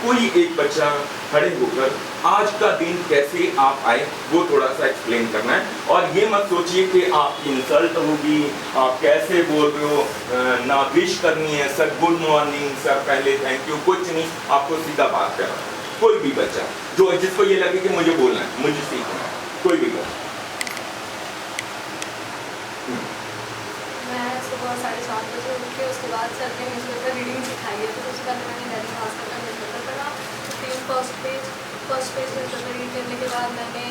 कोई एक बच्चा खड़े होकर आज का दिन कैसे आप आए वो थोड़ा सा एक्सप्लेन करना है। और ये मत सोचिए कि आपकी इंसल्ट होगी, आप कैसे बोल रहे हो, ना विश करनी है, सर गुड मॉर्निंग, सर पहले थैंक यू, कुछ नहीं, आपको सीधा बात करना। कोई भी बच्चा जो जिसको ये लगे कि मुझे बोलना है, मुझे सीखना है, कोई भी बच्चा। मैं सुबह 7:30 बजे उठ के उसके बाद सर के न्यूज़पेपर रीडिंग सिखाई है। तो उसके बाद मैंने दैनिक भास्कर का न्यूज़पेपर पढ़ा, फिर फर्स्ट पेज न्यूज़पेपर रीड करने के बाद मैंने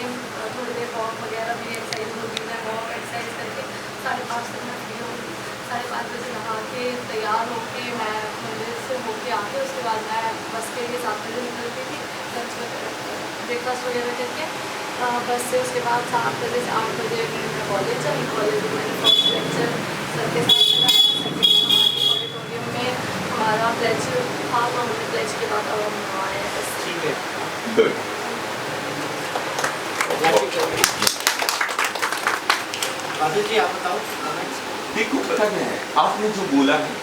थोड़ी देर वॉक वगैरह भी, एक्सरसाइज होती है, वॉक एक्सरसाइज करके 5:30 तक मैं फ्री होगी। 5:30 बजे नहा के तैयार होके मैं मंदिर से होके आके उसके बाद मैं बस के लिए 7 बजे निकलती थी, लंच ब्रेकफास्ट वगैरह करके बस से। उसके बाद 7 बजे से 8 बजे मैं कॉलेज चली। कॉलेज में मैंने फर्स्ट लेक्चर सर के साथ लगाया, सेकेंड हमारे ऑडिटोरियम में हमारा प्लेज था, तो हमने प्लेज के बाद अब हम आए हैं बस। ठीक है, गुड। बादल जी आप बताओ कमेंट्स। देखो पता क्या है, आपने जो बोला है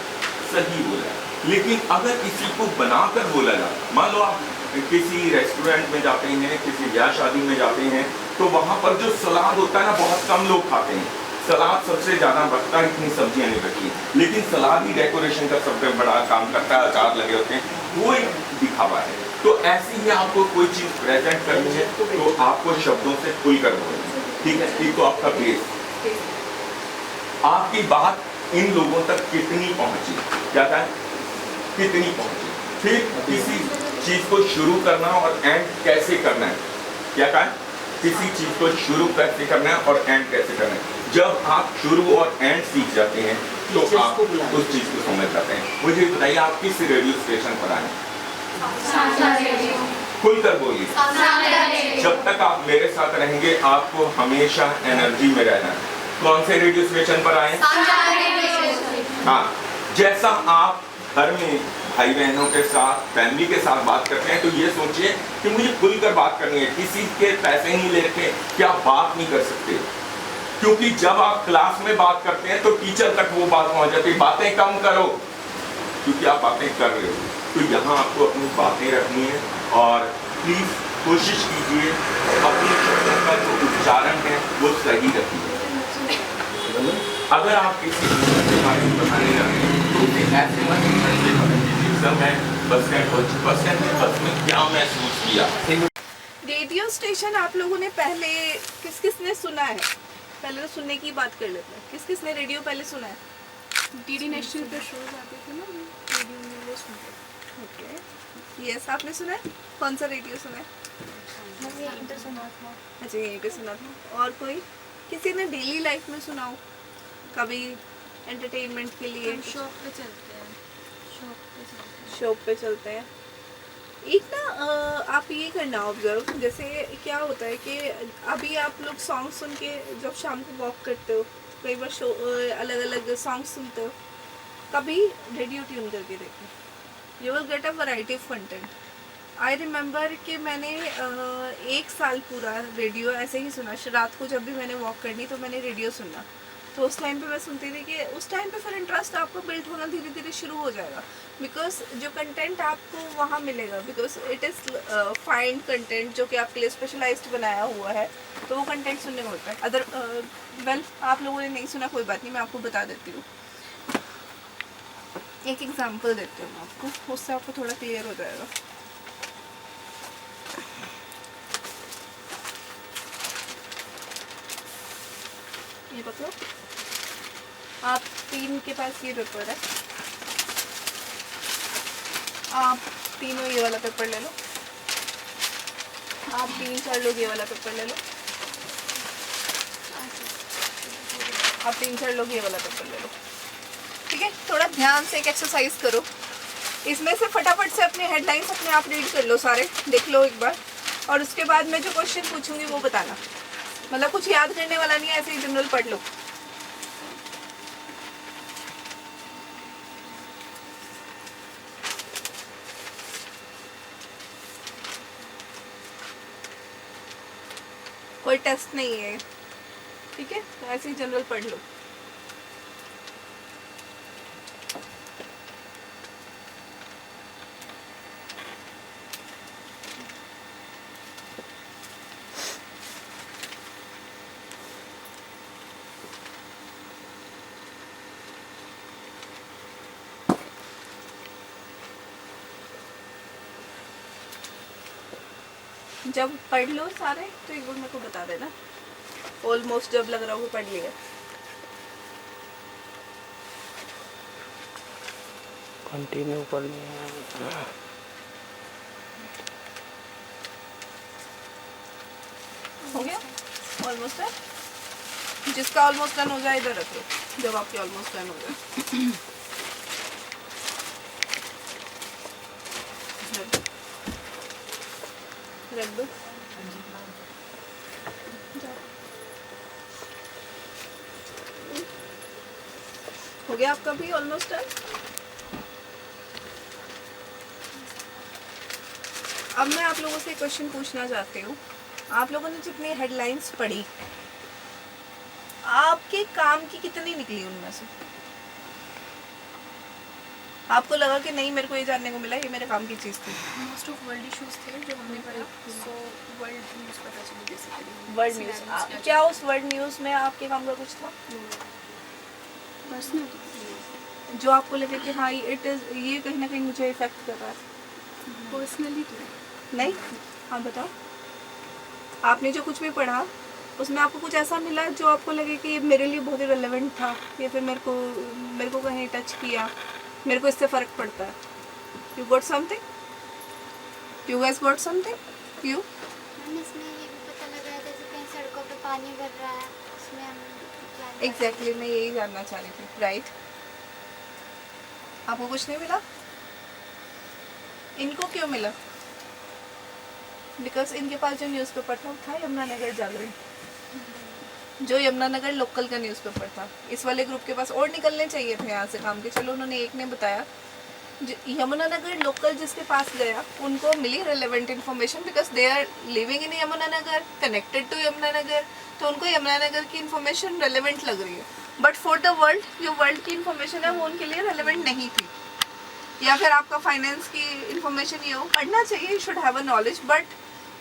सही बोला है, लेकिन अगर किसी को बनाकर बोला जाता, मान लो आप किसी रेस्टोरेंट में जाते हैं, किसी ब्याह शादी में जाते हैं, तो वहाँ पर जो सलाद होता है ना, बहुत कम लोग खाते हैं। सलाद सबसे ज़्यादा बढ़ता है, इतनी सब्जियाँ नहीं बढ़ती, लेकिन सलाद ही डेकोरेशन का सबसे बड़ा काम करता है। अचार लगे होते हैं, वो एक दिखावा है। तो ऐसे ही आपको कोई चीज़ प्रेजेंट करनी है तो आपको शब्दों से खुल कर बोलना है, ठीक है। एक तो आपका बेस, आपकी बात इन लोगों तक कितनी पहुंची, क्या कहा, कितनी पहुंची, फिर किसी चीज को शुरू करना और एंड कैसे करना है, क्या कहा, किसी चीज को शुरू कैसे करना है और एंड कैसे करना है। जब आप शुरू और एंड सीख जाते हैं तो आप उस चीज को समझ जाते हैं। मुझे बताइए आप किस रेडियो स्टेशन पर आए, खुलकर बोलिए। जब तक आप मेरे साथ रहेंगे आपको हमेशा एनर्जी में रहना है। कौन से रेडियो स्टेशन पर आए, हाँ, जैसा आप घर में भाई बहनों के साथ, फैमिली के साथ बात करते हैं तो ये सोचिए कि मुझे खुलकर बात करनी है, किसी के पैसे नहीं लेके क्या बात नहीं कर सकते, क्योंकि जब आप क्लास में बात करते हैं तो टीचर तक वो बात पहुंच जाती है, बातें कम करो क्योंकि आप बातें कर रहे हो। तो यहाँ आपको अपनी बातें रखनी है और प्लीज कोशिश कीजिए अपने शब्दों का जो उच्चारण है वो सही रखिए। अगर आप किसी के बारे में बताने जा रहे हैं तो उसे ऐसे मत कीजिए सर मैं बस में क्या महसूस किया। रेडियो स्टेशन आप लोगों ने पहले किस किस ने सुना है? पहले तो सुनने की बात कर लेते हैं। किस किस ने रेडियो पहले सुना है? डीडी नेशनल पे शोज आते थे ना, रेडियो में वो सुनते थे। ओके, यस, आपने सुना है? कौन सा रेडियो सुना है? मैंने यहीं पे सुना था। अच्छा, यहीं पे सुना था। और कोई किसी ने डेली लाइफ में सुना हो कभी एंटरटेनमेंट के लिए? शॉप पे चलते हैं, शॉप पे चलते हैं। शॉप पे चलते हैं। एक ना आप ये करना ऑब्जर्व, जैसे क्या होता है कि अभी आप लोग सॉन्ग सुन के जब शाम को वॉक करते हो कई बार अलग अलग सॉन्ग सुनते हो, कभी रेडियो ट्यून करके देखो, you will get a variety of content. I remember कि मैंने 1 साल पूरा रेडियो ऐसे ही सुना। रात को जब भी मैंने वॉक करनी तो मैंने रेडियो सुनना, तो उस टाइम पे मैं सुनती थी कि उस टाइम पे फिर इंटरेस्ट आपको बिल्ड होना धीरे धीरे शुरू हो जाएगा, बिकॉज जो कंटेंट आपको वहाँ मिलेगा, because it is find content जो कि आपके लिए स्पेशलाइज्ड बनाया हुआ है, तो वो कंटेंट सुनने को मिलता है। अदर वेल आप लोगों ने नहीं सुना, कोई बात नहीं, मैं आपको बता देती हूँ। एक एग्जाम्पल देती हूँ मैं आपको, उससे आपको थोड़ा क्लियर हो जाएगा। ये पकड़ो, आप 3 के पास ये पेपर है, आप तीनों ये वाला पेपर ले लो, आप 3-4 लोग ये वाला पेपर ले लो, आप 3-4 लोग ये वाला पेपर ले लो, ठीक है। थोड़ा ध्यान से एक एक्सरसाइज करो, इसमें से फटाफट से अपने हेडलाइंस अपने आप रीड कर लो, सारे देख लो एक बार, और उसके बाद मैं जो क्वेश्चन पूछूंगी वो बताना। मतलब कुछ याद करने वाला नहीं है, ऐसे ही जनरल पढ़ लो। कोई टेस्ट नहीं है, ठीक है, तो ऐसे ही जनरल पढ़ लो। जब पढ़ लो सारे तो एक बार मेरे को बता देना, ऑलमोस्ट जब लग रहा हो पढ़ लिया। कंटिन्यू करनी है। हो गया ऑलमोस्ट डन। जिसका ऑलमोस्ट डन हो जाए इधर रख लो, जब आपके ऑलमोस्ट डन हो जाए रख दो। हो गया आपका भी ऑलमोस्ट डन। अब मैं आप लोगों से क्वेश्चन पूछना चाहती हूँ, आप लोगों ने जितनी हेडलाइंस पढ़ी, आपके काम की कितनी निकली उनमें से? आपको लगा कि नहीं मेरे को ये जानने को मिला, ये मेरे काम की चीज़ थी? मोस्ट ऑफ वर्ल्ड इश्यूज थे जो हमने पढ़ा, सो वर्ल्ड न्यूज़ पता चली बेसिकली। वर्ल्ड न्यूज़, क्या उस वर्ल्ड न्यूज़ में आपके काम का कुछ था पर्सनल जो आपको लगे कि हाँ इट इज़, ये कहीं ना कहीं मुझे इफेक्ट कर रहा है? पर्सनली तो नहीं। हाँ बताओ, आपने जो कुछ भी पढ़ा उसमें आपको कुछ ऐसा मिला जो आपको लगे कि ये मेरे लिए बहुत ही रेलेवेंट था, या फिर मेरे को कहीं टच किया, मेरे को इससे फ़र्क पड़ता है? You got something? You guys got something? You? Ma'am इसमें ये भी पता लगा है जैसे कहीं सड़कों पे पानी भर रहा है, उसमें हम plan एग्जैक्टली मैं यही जानना चाह रही थी, राइट? आपको कुछ नहीं मिला? इनको क्यों मिला? बिकॉज इनके पास जो न्यूज़पेपर था यमुनानगर जागरण, जो यमुनानगर लोकल का न्यूज़पेपर था। इस वाले ग्रुप के पास और निकलने चाहिए थे यहाँ से काम के, चलो उन्होंने एक ने बताया। यमुनानगर लोकल जिसके पास गया उनको मिली relevant information, because they are living in Yamunanagar, connected to Yamunanagar, तो उनको यमुनानगर की इन्फॉर्मेशन रेलेवेंट लग रही है। बट फॉर द वर्ल्ड, जो वर्ल्ड की इन्फॉर्मेशन है वो उनके लिए रेलेवेंट नहीं थी। या फिर आपका फाइनेंस की इन्फॉर्मेशन ये हो, पढ़ना चाहिए, you should have a knowledge, but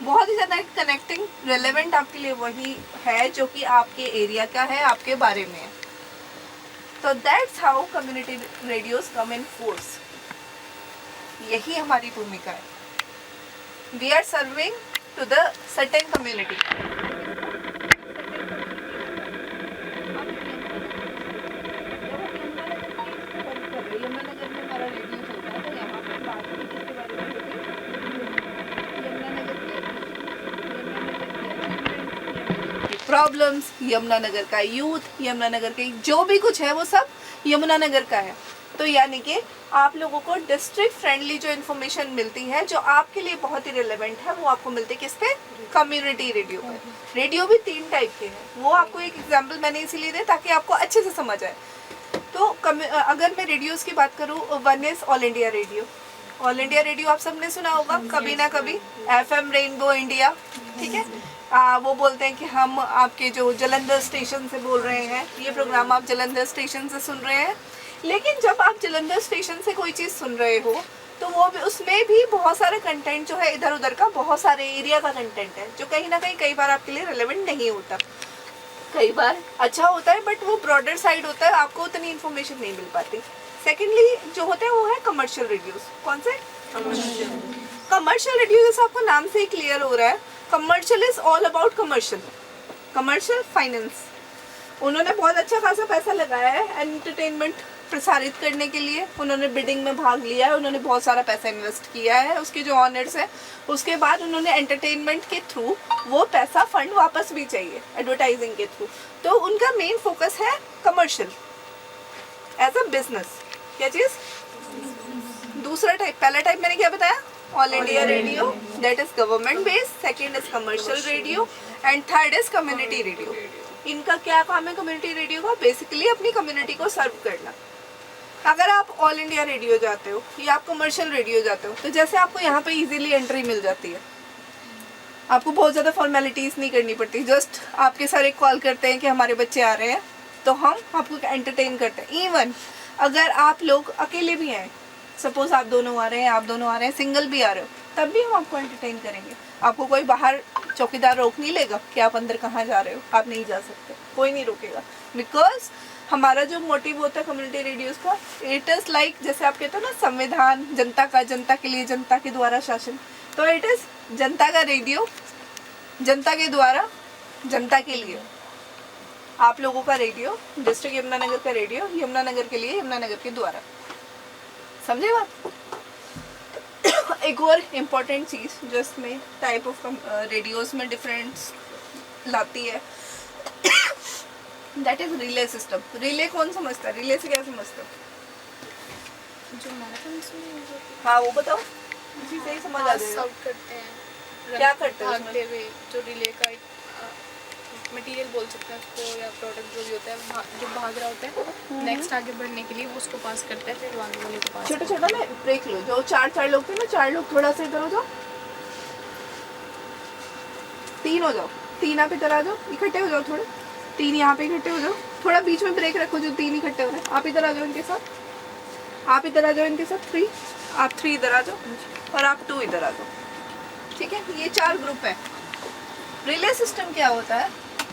बहुत ही ज़्यादा कनेक्टिंग रेलेवेंट आपके लिए वही है जो कि आपके एरिया का है, आपके बारे में है। तो that's how community radios come in force. यही हमारी भूमिका है। We are serving to the certain community. Yamunanagar में हमारा रेडियो चलता है, तो यहाँ पे बात भी किसके बारे में होती है? प्रॉब्लम्स, यमुनानगर का यूथ, यमुनानगर के जो भी कुछ है वो सब यमुनानगर का है। तो यानी कि आप लोगों को डिस्ट्रिक्ट फ्रेंडली जो इन्फॉर्मेशन मिलती है, जो आपके लिए बहुत ही रिलेवेंट है, वो आपको मिलती है किस पे? कम्युनिटी रेडियो पे। रेडियो भी 3 टाइप के हैं, वो आपको एक एग्जांपल मैंने इसीलिए दिया ताकि आपको अच्छे से समझ आए। तो अगर मैं रेडियोस की बात करूँ, one is all India radio. All India radio आप सबने सुना होगा कभी ना कभी, FM रेनबो इंडिया, ठीक है। वो बोलते हैं कि हम आपके जो जलंधर स्टेशन से बोल रहे हैं, ये प्रोग्राम आप जलंधर स्टेशन से सुन रहे हैं। लेकिन जब आप जलंधर स्टेशन से कोई चीज़ सुन रहे हो तो वो भी, उसमें भी बहुत सारे कंटेंट जो है इधर उधर का, बहुत सारे एरिया का कंटेंट है जो कहीं ना कहीं कई बार आपके लिए रेलेवेंट नहीं होता। कई बार अच्छा होता है बट वो ब्रॉडर साइड होता है, आपको उतनी इन्फॉर्मेशन नहीं मिल पाती। सेकेंडली जो होता है वो है कमर्शियल रेडियोस। कौन से? कमर्शियल रेडियो, जैसे आपको नाम से ही क्लियर हो रहा है, commercial is all about commercial finance. उन्होंने बहुत अच्छा खासा पैसा लगाया है एंटरटेनमेंट प्रसारित करने के लिए, उन्होंने बिडिंग में भाग लिया है, उन्होंने बहुत सारा पैसा इन्वेस्ट किया है, उसके जो ऑनर्स है, उसके बाद उन्होंने एंटरटेनमेंट के थ्रू वो पैसा फंड वापस भी चाहिए एडवर्टाइजिंग के थ्रू। तो उनका मेन फोकस है कमर्शियल एज अ बिजनेस। क्या चीज़? दूसरा टाइप, पहला टाइप मैंने क्या बताया? All India radio, that is government based. Second is commercial radio and third is community radio. इनका क्या काम है कम्युनिटी रेडियो का? बेसिकली अपनी कम्युनिटी को सर्व करना। अगर आप ऑल इंडिया रेडियो जाते हो या आप कमर्शियल रेडियो जाते हो, तो जैसे आपको यहाँ पे इजीली एंट्री मिल जाती है, आपको बहुत ज़्यादा फॉर्मेलिटीज़ नहीं करनी पड़ती। जस्ट आपके सर एक कॉल करते हैं कि हमारे बच्चे आ रहे हैं, तो हम आपको एंटरटेन करते हैं। इवन अगर आप लोग अकेले भी हैं, सपोज आप दोनों आ रहे हैं, सिंगल भी आ रहे हो, तब भी हम आपको एंटरटेन करेंगे। आपको कोई बाहर चौकीदार रोक नहीं लेगा कि आप अंदर कहाँ जा रहे हो, आप नहीं जा सकते, कोई नहीं रोकेगा। बिकॉज हमारा जो मोटिव होता है कम्युनिटी रेडियोस का, इट इज़ लाइक, जैसे आप कहते हो ना, संविधान जनता का, जनता के लिए, जनता के द्वारा शासन, तो इट इज़ जनता का रेडियो, जनता के द्वारा, जनता के लिए। आप लोगों का रेडियो, डिस्ट्रिक्ट यमुनानगर का रेडियो, यमुनानगर के लिए, यमुनानगर के द्वारा। समझे बात? एक और इम्पॉर्टेंट चीज़ जो इसमें टाइप ऑफ रेडियोस में डिफरेंस लाती है, that is relay system. Relay कौन समझता है? रिले से क्या समझते हो? जो मैराथन में यूज होती है, हाँ वो बताओ, उसी से ही समझ आ पास जाएगा। आउट करते हैं, क्या करते हैं भागते हुए, जो रिले का मटेरियल बोल सकते हैं उसको, या प्रोडक्ट जो भी होता है, जो भाग रहा होता है, नेक्स्ट आगे बढ़ने के लिए वो उसको पास करता है, फिर वो आगे वाले को पास। छोटा छोटा ना ब्रेक लो, जो चार लोग थे ना, 4 लोग थोड़ा सा इधर हो जाओ, 3 हो जाओ, 3 आप इधर आ जाओ, इकट्ठे हो जाओ, थोड़े 3 यहाँ पे इकट्ठे हो जाओ, थोड़ा बीच में ब्रेक रखो, जो 3 इकट्ठे हो रहे हैं, आप इधर आ जाओ इनके साथ, आप इधर आ जाओ इनके साथ, 3 आप 3 इधर आ जाओ और आप 2 इधर आ जाओ, ठीक है। ये 4 ग्रुप है। रिले सिस्टम क्या होता है?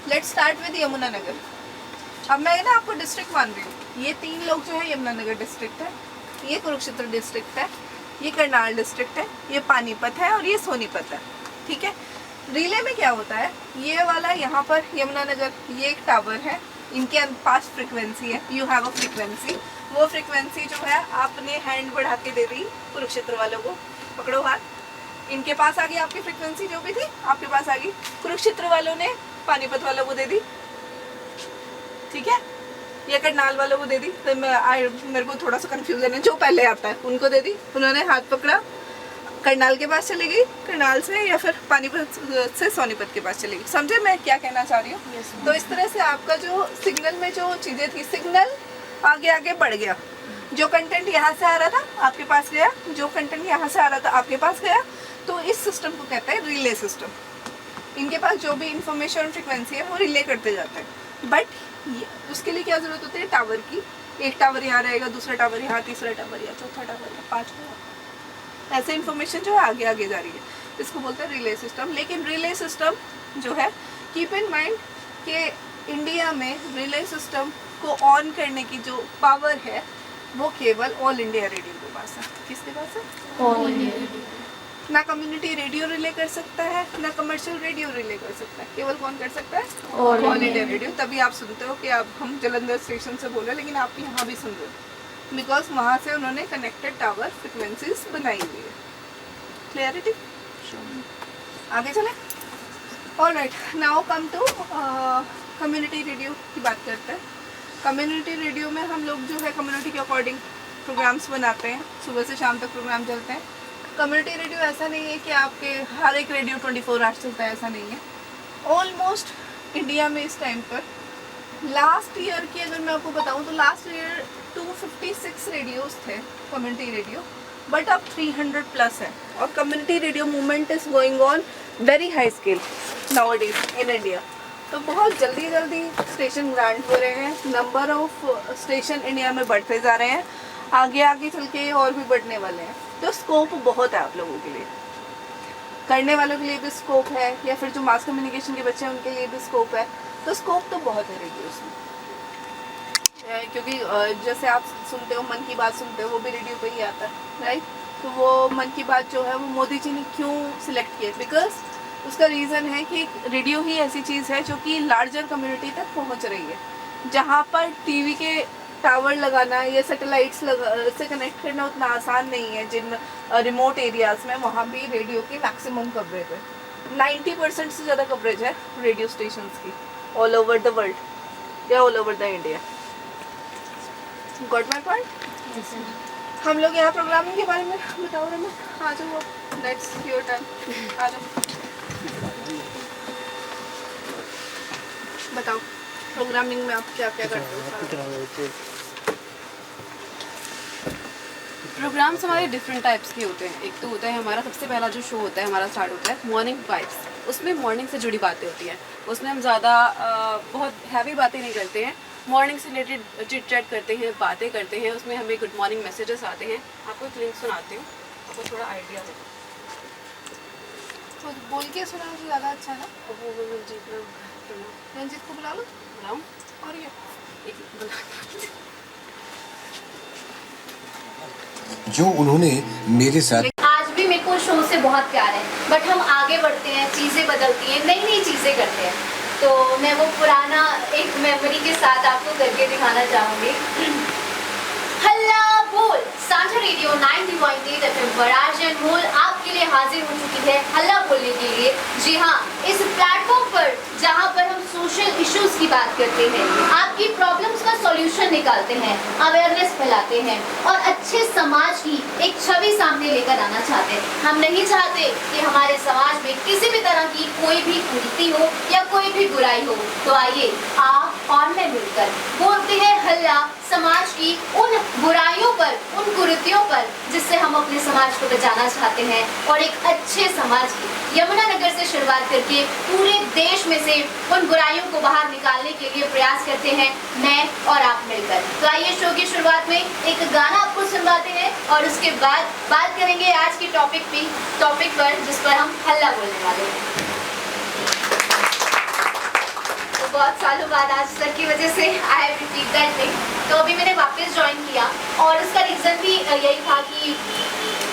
Let's start with Yamunanagar. अब मैं ना आपको डिस्ट्रिक्ट मान रही हूँ, ये 3 लोग जो है यमुनानगर डिस्ट्रिक्ट है, ये कुरुक्षेत्र डिस्ट्रिक्ट है, ये करनाल डिस्ट्रिक्ट है, ये पानीपत है और ये सोनीपत है, ठीक है। रिले में क्या होता है, ये वाला यहाँ पर यमुनानगर ये एक टावर है, इनके पास फ्रिक्वेंसी है, यू हैव अ फ्रिक्वेंसी, वो फ्रिक्वेंसी जो है आपने हैंड बढ़ा के दे दी कुरुक्षेत्र वालों को, पकड़ो हाथ, इनके पास आ गई आपकी फ्रिक्वेंसी जो भी थी आपके पास आ गई, कुरुक्षेत्र वालों ने पानीपत वालों को दे दी, ठीक है, या करनाल वालों को दे दी, फिर मेरे को थोड़ा सा कंफ्यूजन है, जो पहले आता है उनको दे दी, उन्होंने हाथ पकड़ा, करनाल के पास चली गई, करनाल से या फिर पानीपत से सोनीपत के पास चली गई, समझे मैं क्या कहना चाह रही हूँ? तो इस तरह से आपका जो सिग्नल में जो चीज़ें थी, सिग्नल आगे आगे बढ़ गया, जो कंटेंट यहाँ से आ रहा था आपके पास गया, जो कंटेंट यहाँ से आ रहा था आपके पास गया, तो इस सिस्टम को कहते हैं रिले सिस्टम। इनके पास जो भी इंफॉर्मेशन फ्रिक्वेंसी है वो रिले करते जाते हैं, बट उसके लिए क्या ज़रूरत होती है, टावर की, एक टावर यहाँ रहेगा, दूसरा टावर यहाँ, तीसरा टावर यहाँ, चौथा टावर यहाँ, पाँचवा, ऐसे इन्फॉर्मेशन जो है आगे आगे जा रही है, इसको बोलते हैं रिले सिस्टम। लेकिन रिले सिस्टम जो है, कीप इन माइंड कि इंडिया में रिले सिस्टम को ऑन करने की जो पावर है वो केवल ऑल इंडिया रेडियो के पास है। किसके पास है? All India radio. ना कम्युनिटी रेडियो रिले कर सकता है, ना कमर्शियल रेडियो रिले कर सकता है, केवल कौन कर सकता है? All all India radio. तभी आप सुनते हो कि आप हम जलंधर स्टेशन से बोल रहे हैं, लेकिन आप यहाँ भी सुन रहे हो, बिकॉज वहाँ से उन्होंने कनेक्टेड टावर फ्रिक्वेंसीज बनाई हुई है। क्लियरिटी? आगे चले। Alright, now come to community radio की बात करते हैं। कम्युनिटी रेडियो में हम लोग जो है कम्युनिटी के अकॉर्डिंग प्रोग्राम्स बनाते हैं, सुबह से शाम तक प्रोग्राम चलते हैं। कम्युनिटी रेडियो ऐसा नहीं है कि आपके हर एक रेडियो 24 आवर्स चलता है, ऐसा नहीं है। ऑलमोस्ट इंडिया में इस टाइम पर लास्ट ईयर की अगर मैं आपको बताऊं तो लास्ट ईयर 256 रेडियोस थे कम्युनिटी रेडियो, बट अब 300 प्लस है, और community radio movement is going on very high scale nowadays in India. तो बहुत जल्दी जल्दी स्टेशन ग्रांट हो रहे हैं, नंबर ऑफ स्टेशन इंडिया में बढ़ते जा रहे हैं, आगे आगे चल के और भी बढ़ने वाले हैं। तो स्कोप बहुत है आप लोगों के लिए, करने वालों के लिए भी स्कोप है, या फिर जो मास कम्युनिकेशन के बच्चे हैं उनके लिए भी स्कोप है। तो स्कोप तो बहुत है रेडियोस में, क्योंकि जैसे आप सुनते हो मन की बात सुनते हो, वो भी रेडियो पे ही आता है, राइट? तो वो मन की बात जो है वो मोदी जी ने क्यों सिलेक्ट किया? बिकॉज उसका रीज़न है कि रेडियो ही ऐसी चीज़ है जो कि लार्जर कम्युनिटी तक पहुंच रही है, जहां पर टीवी के टावर लगाना या सैटेलाइट्स से कनेक्ट करना उतना आसान नहीं है। जिन रिमोट एरियाज़ में, वहाँ भी रेडियो की मैक्सिमम कवरेज है, 90% से ज़्यादा कवरेज है रेडियो स्टेशंस की ऑल ओवर द वर्ल्ड या all over the India. Got my point? हम लोग यहाँ प्रोग्रामिंग के बारे में बताओ रहे, आ जाओ, लेट्स योर टर्न, आ जाओ, बताओ प्रोग्रामिंग में आप क्या क्या करते हो? प्रोग्राम्स हमारे डिफरेंट टाइप्स के होते हैं। एक तो होता है हमारा सबसे पहला जो शो होता है हमारा स्टार्ट होता है मॉर्निंग वाइब्स, उसमें मॉर्निंग से जुड़ी बातें होती हैं। उसमें हम ज़्यादा बहुत हैवी बातें नहीं करते हैं, मॉर्निंग से रिलेटेड चिट चैट करते हैं, बातें करते हैं। उसमें हमें गुड मॉर्निंग मैसेजेस आते हैं। आपको एक लिंक सुनाती हूँ, आपको थोड़ा आइडिया हो। तो बोल के सुनाओ तो ज़्यादा अच्छा है ना। वो रंजीत को बुला लो, बुलाऊँ? और ये एक बुला जो उन्होंने मेरे साथ। आज भी मेरे को शो से बहुत प्यार है, बट हम आगे बढ़ते हैं, चीज़ें बदलती हैं, नई नई चीज़ें करते हैं। तो मैं वो पुराना एक मेमोरी के साथ आपको करके दिखाना चाहूँगी। हल्ला बोल साझा रेडियो 90.8 FM पर आज अनमोल आपके लिए हाजिर हो चुकी है हल्ला बोलने के लिए। जी हाँ, इस प्लेटफॉर्म पर जहाँ पर हम सोशल इश्यूज की बात करते हैं, आपकी प्रॉब्लम्स का सॉल्यूशन निकालते हैं, अवेयरनेस फैलाते हैं और अच्छे समाज की एक छवि सामने लेकर आना चाहते हैं। हम नहीं चाहते कि हमारे समाज में किसी भी तरह की कोई भी कुरीति हो या कोई भी बुराई हो। तो आइए आप और मैं मिलकर बोलते हैं हल्ला समाज की उन बुराइयों पर, उन कुरीतियों पर जिससे हम अपने समाज को बचाना चाहते हैं, और एक अच्छे समाज की यमुनानगर से शुरुआत करके पूरे देश में से उन बुराइयों को बाहर निकालने के लिए प्रयास करते हैं मैं और आप मिलकर। तो आइए शो की शुरुआत में एक गाना आपको सुनवाते हैं और उसके बाद बात करेंगे आज की टॉपिक पर जिस पर हम हल्ला बोलने वाले हैं। तो बहुत सालों बाद आज सर की वजह से I have repeat that thing. तो अभी मैंने वापस ज्वाइन किया और उसका रीज़न भी यही था कि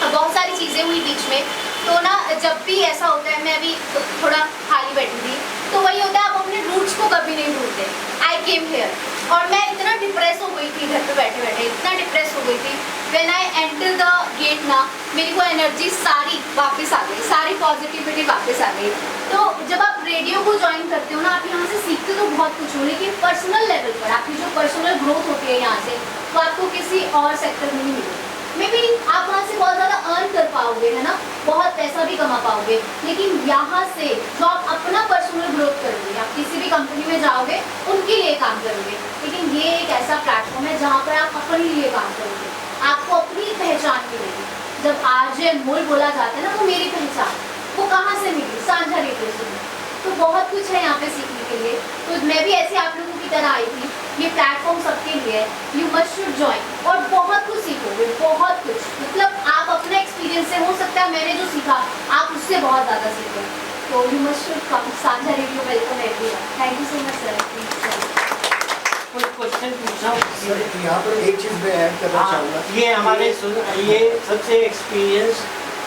बहुत सारी चीज़ें हुई बीच में। तो ना जब भी ऐसा होता है, मैं अभी थोड़ा खाली बैठी थी, तो वही होता है, आप अपने रूट्स को कभी नहीं भूलते। आई केम हियर और मैं इतना डिप्रेस हो गई थी घर पे बैठे बैठे, इतना डिप्रेस हो गई थी। When I enter the gate ना, मेरी को एनर्जी सारी वापस आ गई, सारी पॉजिटिविटी वापस आ गई। तो जब आप रेडियो को ज्वाइन करते हो ना, आप यहाँ से सीखते तो बहुत कुछ हो, लेकिन पर्सनल लेवल पर आपकी जो पर्सनल ग्रोथ होती है यहाँ से, वो आपको किसी और सेक्टर में नहीं मिलेगी। मे बी आप वहाँ से बहुत ज़्यादा अर्न कर पाओगे, है ना, बहुत पैसा भी कमा पाओगे, लेकिन यहाँ से जो आप अपना पर्सनल ग्रोथ करोगे, आप किसी भी कंपनी में जाओगे उनके लिए काम करोगे, लेकिन ये एक ऐसा प्लेटफॉर्म है जहाँ पर आप अपने लिए काम करोगे, आपको अपनी पहचान मिलेगी। जब आरजे अनमोल बोला जाता है ना, वो मेरी पहचान, वो कहाँ से मिली? साझा रेडियो से। तो बहुत कुछ है यहाँ पे सीखने के लिए। तो मैं भी ऐसे आप लोगों की तरह आई थी, ये प्लेटफॉर्म सबके लिए है, यू मस्ट शुड ज्वाइन और बहुत कुछ सीखोगे, बहुत कुछ। मतलब आप अपने एक्सपीरियंस से, हो सकता है मैंने जो सीखा आप उससे बहुत ज़्यादा सीखे। तो you must should come. Sajha radio welcome everyone. Thank you so much sir. कोई क्वेश्चन पूछना? यहाँ पर एक चीज़ मैं ऐड करना चाहूँगा। ये हमारे ये सबसे एक्सपीरियंस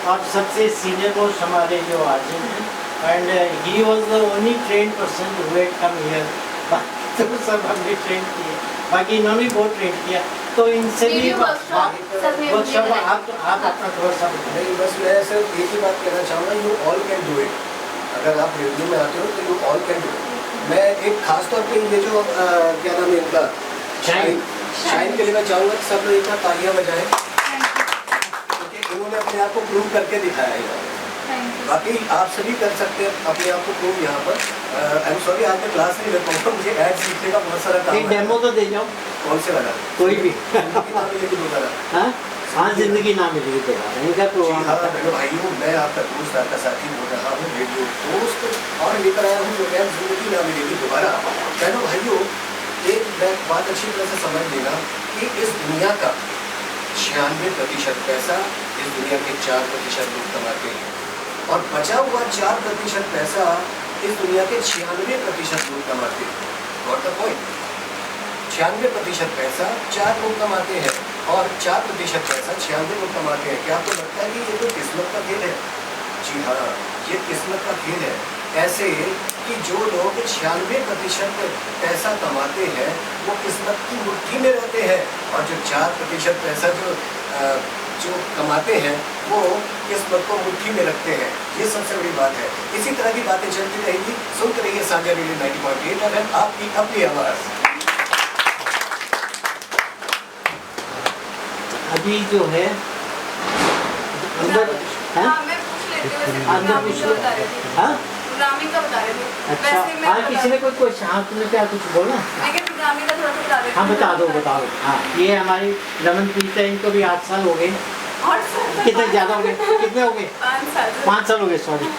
और सबसे सीनियर मोस्ट हमारे जो आर्जन हैं, and he was the only train person who had come here. तो सब हमने ट्रेन किए, बाकी इन्होंने बहुत ट्रेन किया। तो इनसे भी वर्कशॉप आप अपना थोड़ा सा नहीं, बस मैं सिर्फ एक ही बात कहना चाहूँगा, you all can do it. अगर आप रेडियो में आते हो तो you all can do it. मैं एक खास तौर पे ये जो क्या नाम है इनका, शाइन के लिए मैं चाहूँगा कि सब लोग इतना तालियां बजाएं, क्योंकि इन्होंने अपने आप को प्रूव करके दिखाया है। बाकी आप सभी कर सकते हैं अपने आप को प्रूव यहाँ पर। आई एम सॉरी, आज मैं क्लास नहीं ले पाऊँगा, मुझे ऐड सीखने का बहुत सारा काम है। डेमो तो दे जाओ। कौन से वाला? कोई भी। हाँ हाँ, जिंदगी ना मिलेगी तो इनका प्रोग्राम। हाँ भाइयों, मैं आपका दोस्त, आपका साथी बोल रहा हूँ, रेडियो दोस्त, और लेकर आया हूँ प्रोग्राम जिंदगी ना मिलेगी दोबारा। बहनों भाइयों, एक बात अच्छी तरह से समझ लेना कि इस दुनिया का 96% पैसा इस दुनिया के 4% लोग कमाते हैं, और बचा हुआ 4% पैसा इस दुनिया के 96% लोग कमाते हैं। और द पॉइंट, 96% पैसा 4 लोग कमाते हैं और 4% पैसा 96 लोग कमाते हैं। क्या आपको लगता है कि ये तो किस्मत का खेल है? जी हाँ, ये किस्मत का खेल है। ऐसे कि जो लोग 96% पैसा कमाते हैं वो किस्मत की मुट्ठी में रहते हैं, और जो 4% पैसा जो कमाते हैं वो किस्मत को मुट्ठी में रखते हैं। ये सबसे बड़ी बात है। इसी तरह की बातें चलती रहेगी। सुनते रहिए साझा रेडियो 90.8 FM, आपकी अपनी आवाज़। अभी जो है अंदर, हाँ मैं पूछ लेती हूँ, अंदर पूछ लो। हाँ, प्रोग्रामिंग का बता रहे थे। अच्छा, वैसे मैं हाँ, किसी ने कोई क्वेश्चन, हाँ तुमने क्या कुछ बोला? लेकिन प्रोग्रामिंग का थोड़ा सा बता देती हाँ हूँ। बता दो, बताओ। हाँ, ये हमारी रमनप्रीत है, इनको भी 8 साल हो गए। और कितने ज़्यादा हो गए? कितने हो गए? 5 साल हो गए, सॉरी।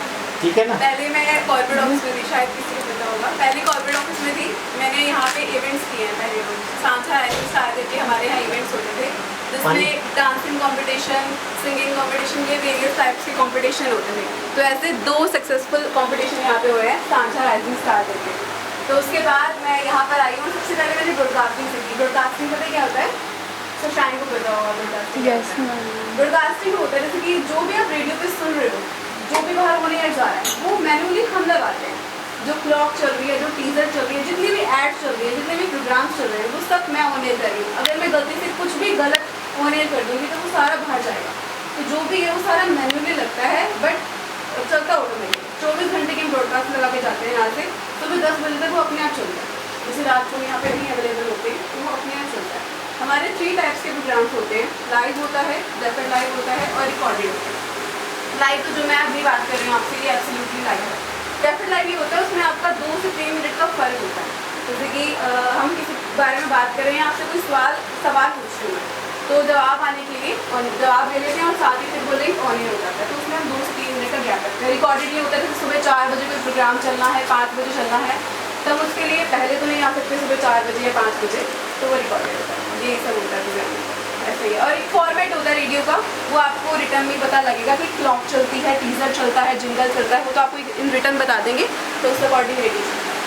ठीक है ना? पहले मैं कॉर्पोरेट ऑफिस में थी, शायद किसी को पता होगा। पहले कॉर्पोरेट ऑफिस में थी, मैंने यहाँ पे इवेंट्स किए हैं। पहले सांझा आते थे, हमारे यहाँ इवेंट्स होते थे जिसमें डांसिंग कंपटीशन, सिंगिंग कंपटीशन, ये वेरियस टाइप्स के कंपटीशन होते थे। तो ऐसे 2 सक्सेसफुल कंपटीशन यहाँ पे हुए हैं सांझा राइजिंग स्टार करके। तो उसके बाद मैं यहाँ पर आई हूँ। सबसे पहले मैंने ब्रॉडकास्टिंग सीखी। ब्रॉडकास्टिंग पता क्या होता है? सब शाइन को पता होगा ब्रॉडकास्टिंग। ब्रॉडकास्टिंग होता है जैसे कि जो भी आप रेडियो पे सुन रहे हो, जो भी बाहर होने जा रहा है, वो मैन्युअली हम लगाते हैं। जो क्लॉक चल रही है, जो टीजर चल रही है, जितनी भी ऐड चल रही है, जितने भी प्रोग्राम्स चल रहे हैं, वो सब मैं ऑन एयर कर रही हूँ। अगर मैं गलती से कुछ भी गलत ऑन एयर कर दूँगी तो वो सारा बाहर जाएगा। तो जो भी है वो सारा मैन्युअली लगता है, बट चलता ऑटोमेटिक। 24 घंटे के ब्रॉडकास्ट लगा के जाते हैं यहाँ से। सुबह 10 बजे तक वो अपने आप चलता है। जैसे रात को यहाँ पे नहीं अवेलेबल होते तो वो अपने आप चलता है। हमारे 3 टाइप्स के प्रोग्राम्स होते हैं। लाइव होता है, डेफिनेट लाइव होता है, और रिकॉर्डेड होता है। लाइव तो जो मैं अभी बात कर रही हूँ आपसे, ये एब्सोल्युटली लाइव है। डेफिनेट लाइव ये होता है, उसमें आपका 2 से 3 मिनट का फ़र्क होता है। जैसे कि हम किसी बारे में बात कर रहे हैं, आपसे कोई सवाल पूछ रही हूँ, तो जवाब आने के लिए और जवाब ले लेते हैं, और साथ ही फिर बोलेंगे ऑन एयर हो जाता है। तो उसमें हम 2 से 3 मिनट का गैप रखते हैं। रिकॉर्डेड ये होता है कि सुबह 4 बजे कोई प्रोग्राम चलना है, 5 बजे चलना है, तब उसके लिए पहले तो नहीं आ सकते सुबह 4 बजे या 5 बजे, तो वो रिकॉर्डेड होता है। यही सब होता है प्रोग्राम। ऐसे ही। और एक फॉर्मेट होता है रेडियो का, वो आपको रिटर्न में पता लगेगा कि क्लॉक चलती है, टीजर चलता है, जिंगल चलता है, वो तो आपको इन रिटर्न बता देंगे। तो उस अकॉर्डिंग रेडियो चलता है।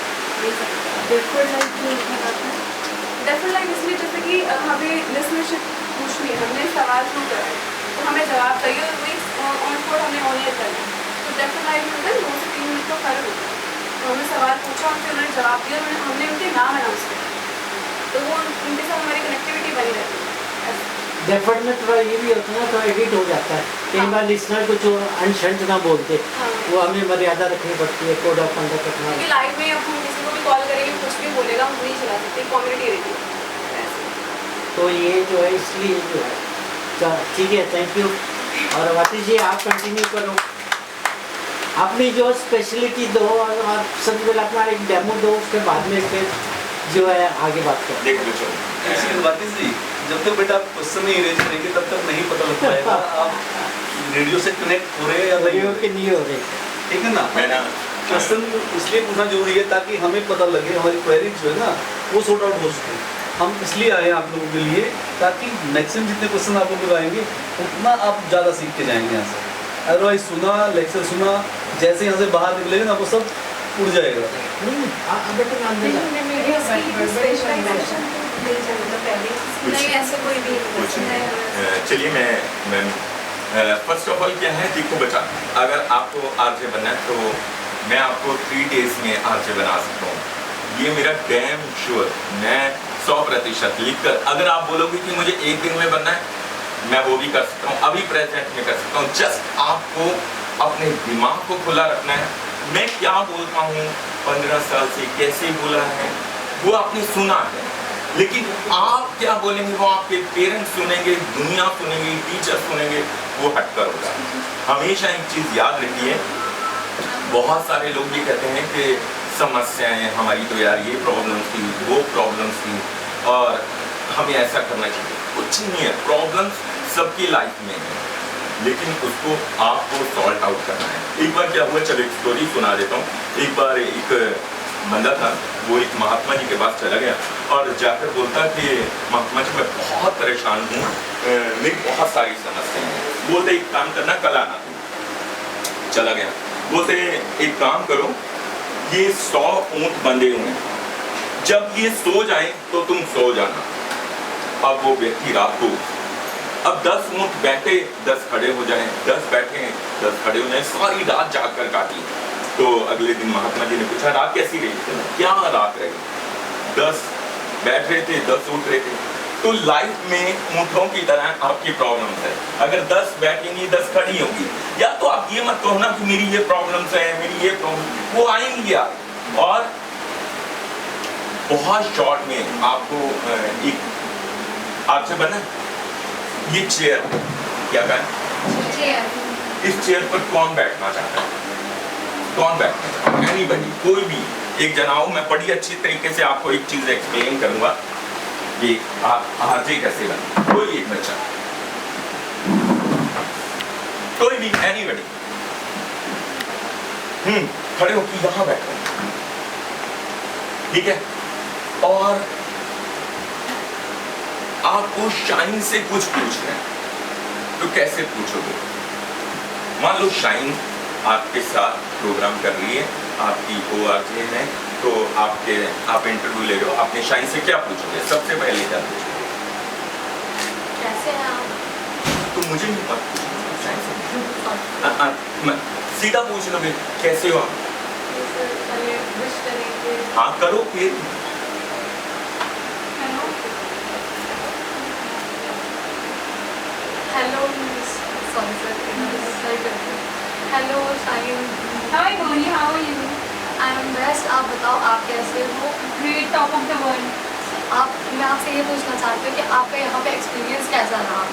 डेफिनेट लाइव इसलिए जैसे कि हमें लिसनरशिप पूछनी है, हमने सवाल शुरू करा है तो हमें जवाब चाहिए। ऑन स्पॉट हमने ऑन एयर करना है। तो लेफ्ट एंड राइट में होता है 2 से 3 मिनट का फर्क होता है। तो हमने सवाल पूछा, उनसे उन्होंने जवाब दिया, हमने उनके नाम अनाउंस किया, तो वो उनके साथ हमारी कनेक्टिविटी बनी रहती है। डेफर्ड में थोड़ा ये भी होता है ना, थोड़ा एडिट हो जाता है कई बार, लिसनर कुछ अनशंट ना बोलते, वो हमें मर्यादा रखनी पड़ती है, कोड ऑफ कंडक्ट रखना। क्योंकि लाइव में अब हम किसी को भी कॉल करेंगे, कुछ भी बोलेगा, हम नहीं चला सकते, कम्युनिटी रहती है। तो ये जो है इसलिए जो है, तो ठीक है, थैंक यू। और वातिश जी आप कंटिन्यू करो, अपनी जो स्पेशलिटी दो, और सबसे पहले अपना एक डेमो दो, उसके बाद में फिर जो है आगे बात करें। देखो वातिश जी, जब तक बेटा आप क्वेश्चन नहीं रेज करेंगे तब तक नहीं पता लग पाएगा आप रेडियो से कनेक्ट हो रहे हैं या नहीं हो रहे, ठीक है ना। क्वेश्चन इसलिए पूछना जरूरी है ताकि हमें पता लगे, हमारी क्वेरी जो है ना वो सॉर्ट आउट हो सके। हम इसलिए आए हैं आप लोगों के लिए ताकि मैक्सिमम जितने क्वेश्चन आप लोग आएंगे उतना आप ज़्यादा सीख के जाएंगे यहाँ से। अदरवाइज सुना, लेक्चर सुना, जैसे यहाँ से बाहर निकलेगा ना वो सब उड़ जाएगा। नहीं ऐसे कोई भी चलिए मैं फर्स्ट ऑफ ऑल क्या है, देखो बच्चा, अगर आपको आरजे बनना है तो मैं आपको 3 डेज में आरजे बना सकता हूँ, ये मेरा डैम श्योर। मैं 100% लिखकर, अगर आप बोलोगे कि मुझे 1 दिन में बनना है, मैं वो भी कर सकता हूँ, अभी प्रेजेंट में कर सकता हूँ। जस्ट आपको अपने दिमाग को खुला रखना है। मैं क्या बोलता हूँ 15 साल से, कैसे बोला है वो आपने सुना है, लेकिन आप क्या बोलेंगे वो आपके पेरेंट्स सुनेंगे, दुनिया सुनेंगे, टीचर सुनेंगे, वो हटकर होगा। हमेशा एक चीज़ याद रखिए, बहुत सारे लोग ये कहते हैं कि समस्याएं हमारी, तो यार ये प्रॉब्लम्स थी, वो प्रॉब्लम्स थी और हमें ऐसा करना चाहिए। कुछ नहीं है, प्रॉब्लम्स सबकी लाइफ में है, लेकिन उसको आपको सॉल्व आउट करना है। एक बार क्या हुआ, चलो एक स्टोरी सुना देता हूँ। एक बार एक बंदा था, वो एक महात्मा जी के पास चला गया और जाकर बोलता कि महात्मा जी मैं बहुत परेशान हूँ, मेरी बहुत सारी समस्याएं हैं। बोलते एक काम करना, कल आना। चला गया, बोलते एक काम करो, ये 100 ऊँट बंधे हुए हैं, जब ये सो जाए तो तुम सो जाना। अब वो व्यक्ति रात को, अब 10 ऊँट बैठे 10 खड़े हो जाएं, 10 बैठे 10 खड़े हो जाएं, सारी रात जागकर काटी। तो अगले दिन महात्मा जी ने पूछा रात कैसी रही? क्या रात रही? 10 बैठ रहे थे, 10 उठ रहे थे। तो लाइफ में ऊँटों की तरह आपकी प्रॉब्लम्स है। अगर 10 बैठेंगी 10 खड़ी होंगी, या तो आप ये मत कहो ना कि मेरी ये प्रॉब्लम्स है, मेरी ये प्रॉब्लम, वो आएंगी यार। और बहुत शॉर्ट में आपको एक आपसे बना ये चेयर, क्या कहें, इस चेयर पर कौन बैठना चाहता है? कौन बैठना चाहता है? एनीबॉडी, कोई भी एक जनाओ। मैं बड़ी अच्छी तरीके से आपको एक चीज एक्सप्लेन करूंगा कि आरजे कैसे बना। कोई एक बच्चा, कोई भी, एनीबॉडी, खड़े होकर यहां बैठो, ठीक है? और आपको शाइन से कुछ पूछना है, तो कैसे पूछोगे? मान लो शाइन आपके साथ प्रोग्राम कर रही है, आपकी ORJ है, तो आप इंटरव्यू ले रहे हो, आपने शाइन से क्या पूछोगे? सबसे पहले क्या पूछोगे? कैसे हैं आप? तो मुझे नहीं पता, शाइन से सीधा पूछ लोगे कैसे हो आप? हाँ करो फिर। Hello sorry sir, hello Shine, hi Moni, how are you? I am best. आप बताओ आप कैसे हो? Great, top of the world. मैं आपसे ये पूछना चाहती हूँ कि आपका यहाँ पे एक्सपीरियंस कैसा रहा?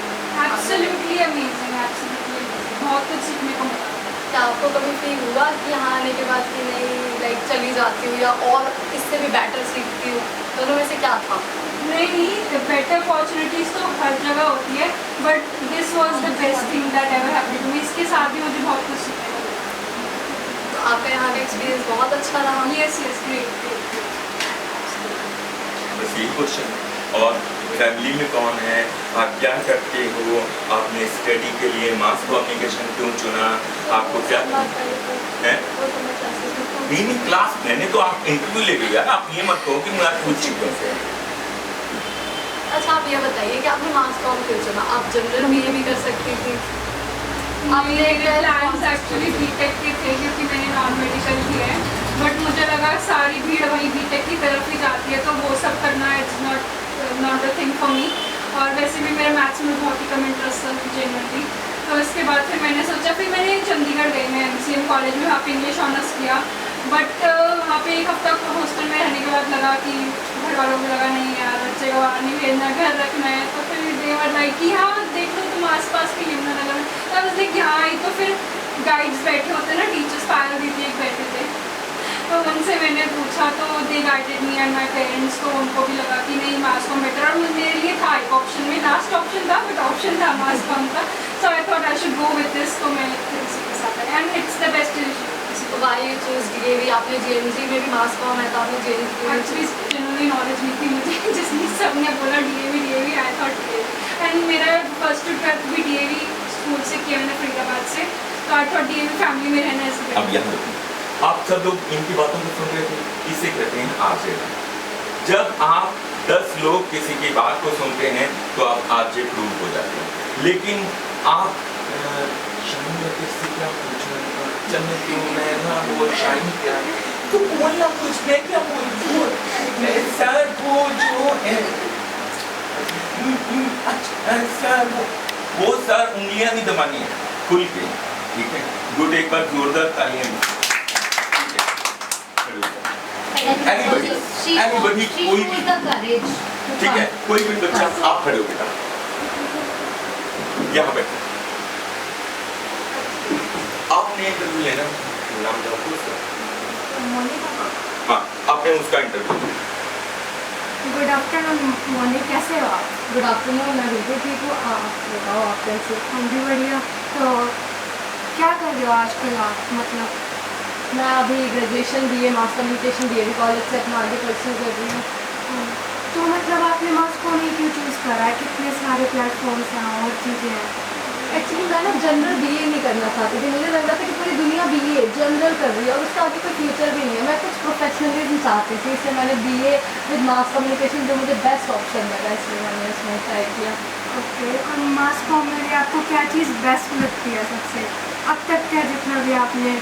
एब्सोल्युटली अमेजिंग, एब्सोल्युटली बहुत कुछ सीखने को मिला। क्या आपको कभी फील हुआ कि यहाँ आने के बाद कि नहीं लाइक चली जाती हूँ या और इससे भी बेटर सीखती हूँ? दोनों में से क्या था? नहीं, बेटर अपॉर्चुनिटीज तो हर जगह होती है, but this was the best thing that ever happened to me. इसके साथ भी मुझे बहुत कुछ सीखने को मिला। तो आपका यहाँ का एक्सपीरियंस बहुत अच्छा रहा? Yes yes, great great. बस यही क्वेश्चन। और फैमिली में कौन है, आप क्या करते हो, आपने स्टडी के लिए मास कम्युनिकेशन क्यों चुना, आपको क्या है? नहीं क्लास, मैंने तो आप इंटरव्यू ले लिया, आप ये मत कहो कि मुझे कुछ चाहिए। अच्छा आप ये बताइए कि आपने मास कॉम क्यों चुना? आप जनरल में ये भी कर सकती थी। मेरे प्लान्स एक्चुअली बीटेक के थे क्योंकि मैंने नॉन मेडिकल किया है, बट मुझे लगा सारी भीड़ वही बीटेक की तरफ ही जाती है तो वो सब करना it's not a thing for me. और वैसे भी मेरा मैथ्स में बहुत ही कम इंटरेस्ट था जनरली, तो इसके बाद फिर मैंने सोचा, फिर मैंने चंडीगढ़ गई, मैं MCM कॉलेज में वहाँ पे इंग्लिश ऑनर्स किया, बट वहाँ पे एक हफ्ता हॉस्टल में रहने के बाद लगा कि घर वालों को लगा नहीं यार बच्चे को बाहर नहीं भेजना, घर रखना है, तो फिर देवर लाइक कि हाँ देख लो तुम आसपास की यमुनानगर में, तब देख कि हाँ तो फिर गाइड्स बैठे होते ना, टीचर्स पायल दीदी एक बैठे थे, तो उनसे मैंने पूछा तो they guided me and my parents, तो उनको भी लगा कि नहीं मास कॉम बेटर, और मेरे लिए था एक ऑप्शन में, लास्ट ऑप्शन था बट ऑप्शन था मास कॉम का, so I thought I should go with this, तो मैं फिर इसी के साथ I and it's the best decision. Why you choose DAV? आपने JNG में भी मास कॉम है तो आपने JNG एक्चुअली जनरली नॉलेज नहीं थी मुझे, जिसमें सबने बोला DAV I thought DAV, and मेरा फर्स्ट टू 12th भी DAV स्कूल से किया मैंने फरीदाबाद से, तो आई थॉट DAV फैमिली में रहना है। अब यहाँ आप सब लोग इनकी बातों को सुन रहे थे, इसे कहते हैं आरजे। जब आप 10 लोग किसी की बात को सुनते हैं तो आप आरजे प्रूव हो जाते हैं, लेकिन आप से क्या पूछना, चलने क्यों मैं ना वो शाइन क्या तो बोलना कुछ, मैं क्या बोलूं, मैं सर वो जो है सर वो सर उंगलियां नहीं दबानी है, खुल के, ठीक है, गुड, एक बार जोरदार तालियां। एनीबॉडी कोई भी, ठीक है, कोई भी बच्चा, आप खड़े हो बेटा, यहाँ पे आपने इंटरव्यू लेना, नाम जाओ उसका, हाँ आपने उसका इंटरव्यू। गुड आफ्टरनून मोनी, कैसे हो आप? गुड आफ्टरनून, मैं बिल्कुल ठीक हूँ, आप बताओ आप कैसे? हम भी बढ़िया। तो क्या कर रहे हो आजकल आप? मतलब मैं अभी graduation BA mass communication DAV college से अपना आगे परस्यू कर रही हूँ। तो मतलब आपने मास को नहीं क्यों चूज़ करा है? कितने सारे प्लेटफॉर्म्स हैं और चीज़ें हैं। एक्चुअली मैं ना जनरल BA नहीं करना चाहती थी, मुझे लग रहा था कि पूरी दुनिया BA जनरल कर रही है और उसका आगे कोई फ्यूचर भी नहीं है, मैं कुछ प्रोफेशनलिज्म चाहती थी, इसलिए मैंने BA विद मास कम्युनिकेशन जो मुझे बेस्ट ऑप्शन लगा, इसलिए मैंने इसमें ट्राई किया। ओके, और मास कॉम में आपको क्या चीज़ बेस्ट लगती है सबसे? अब तक क्या जितना भी आपने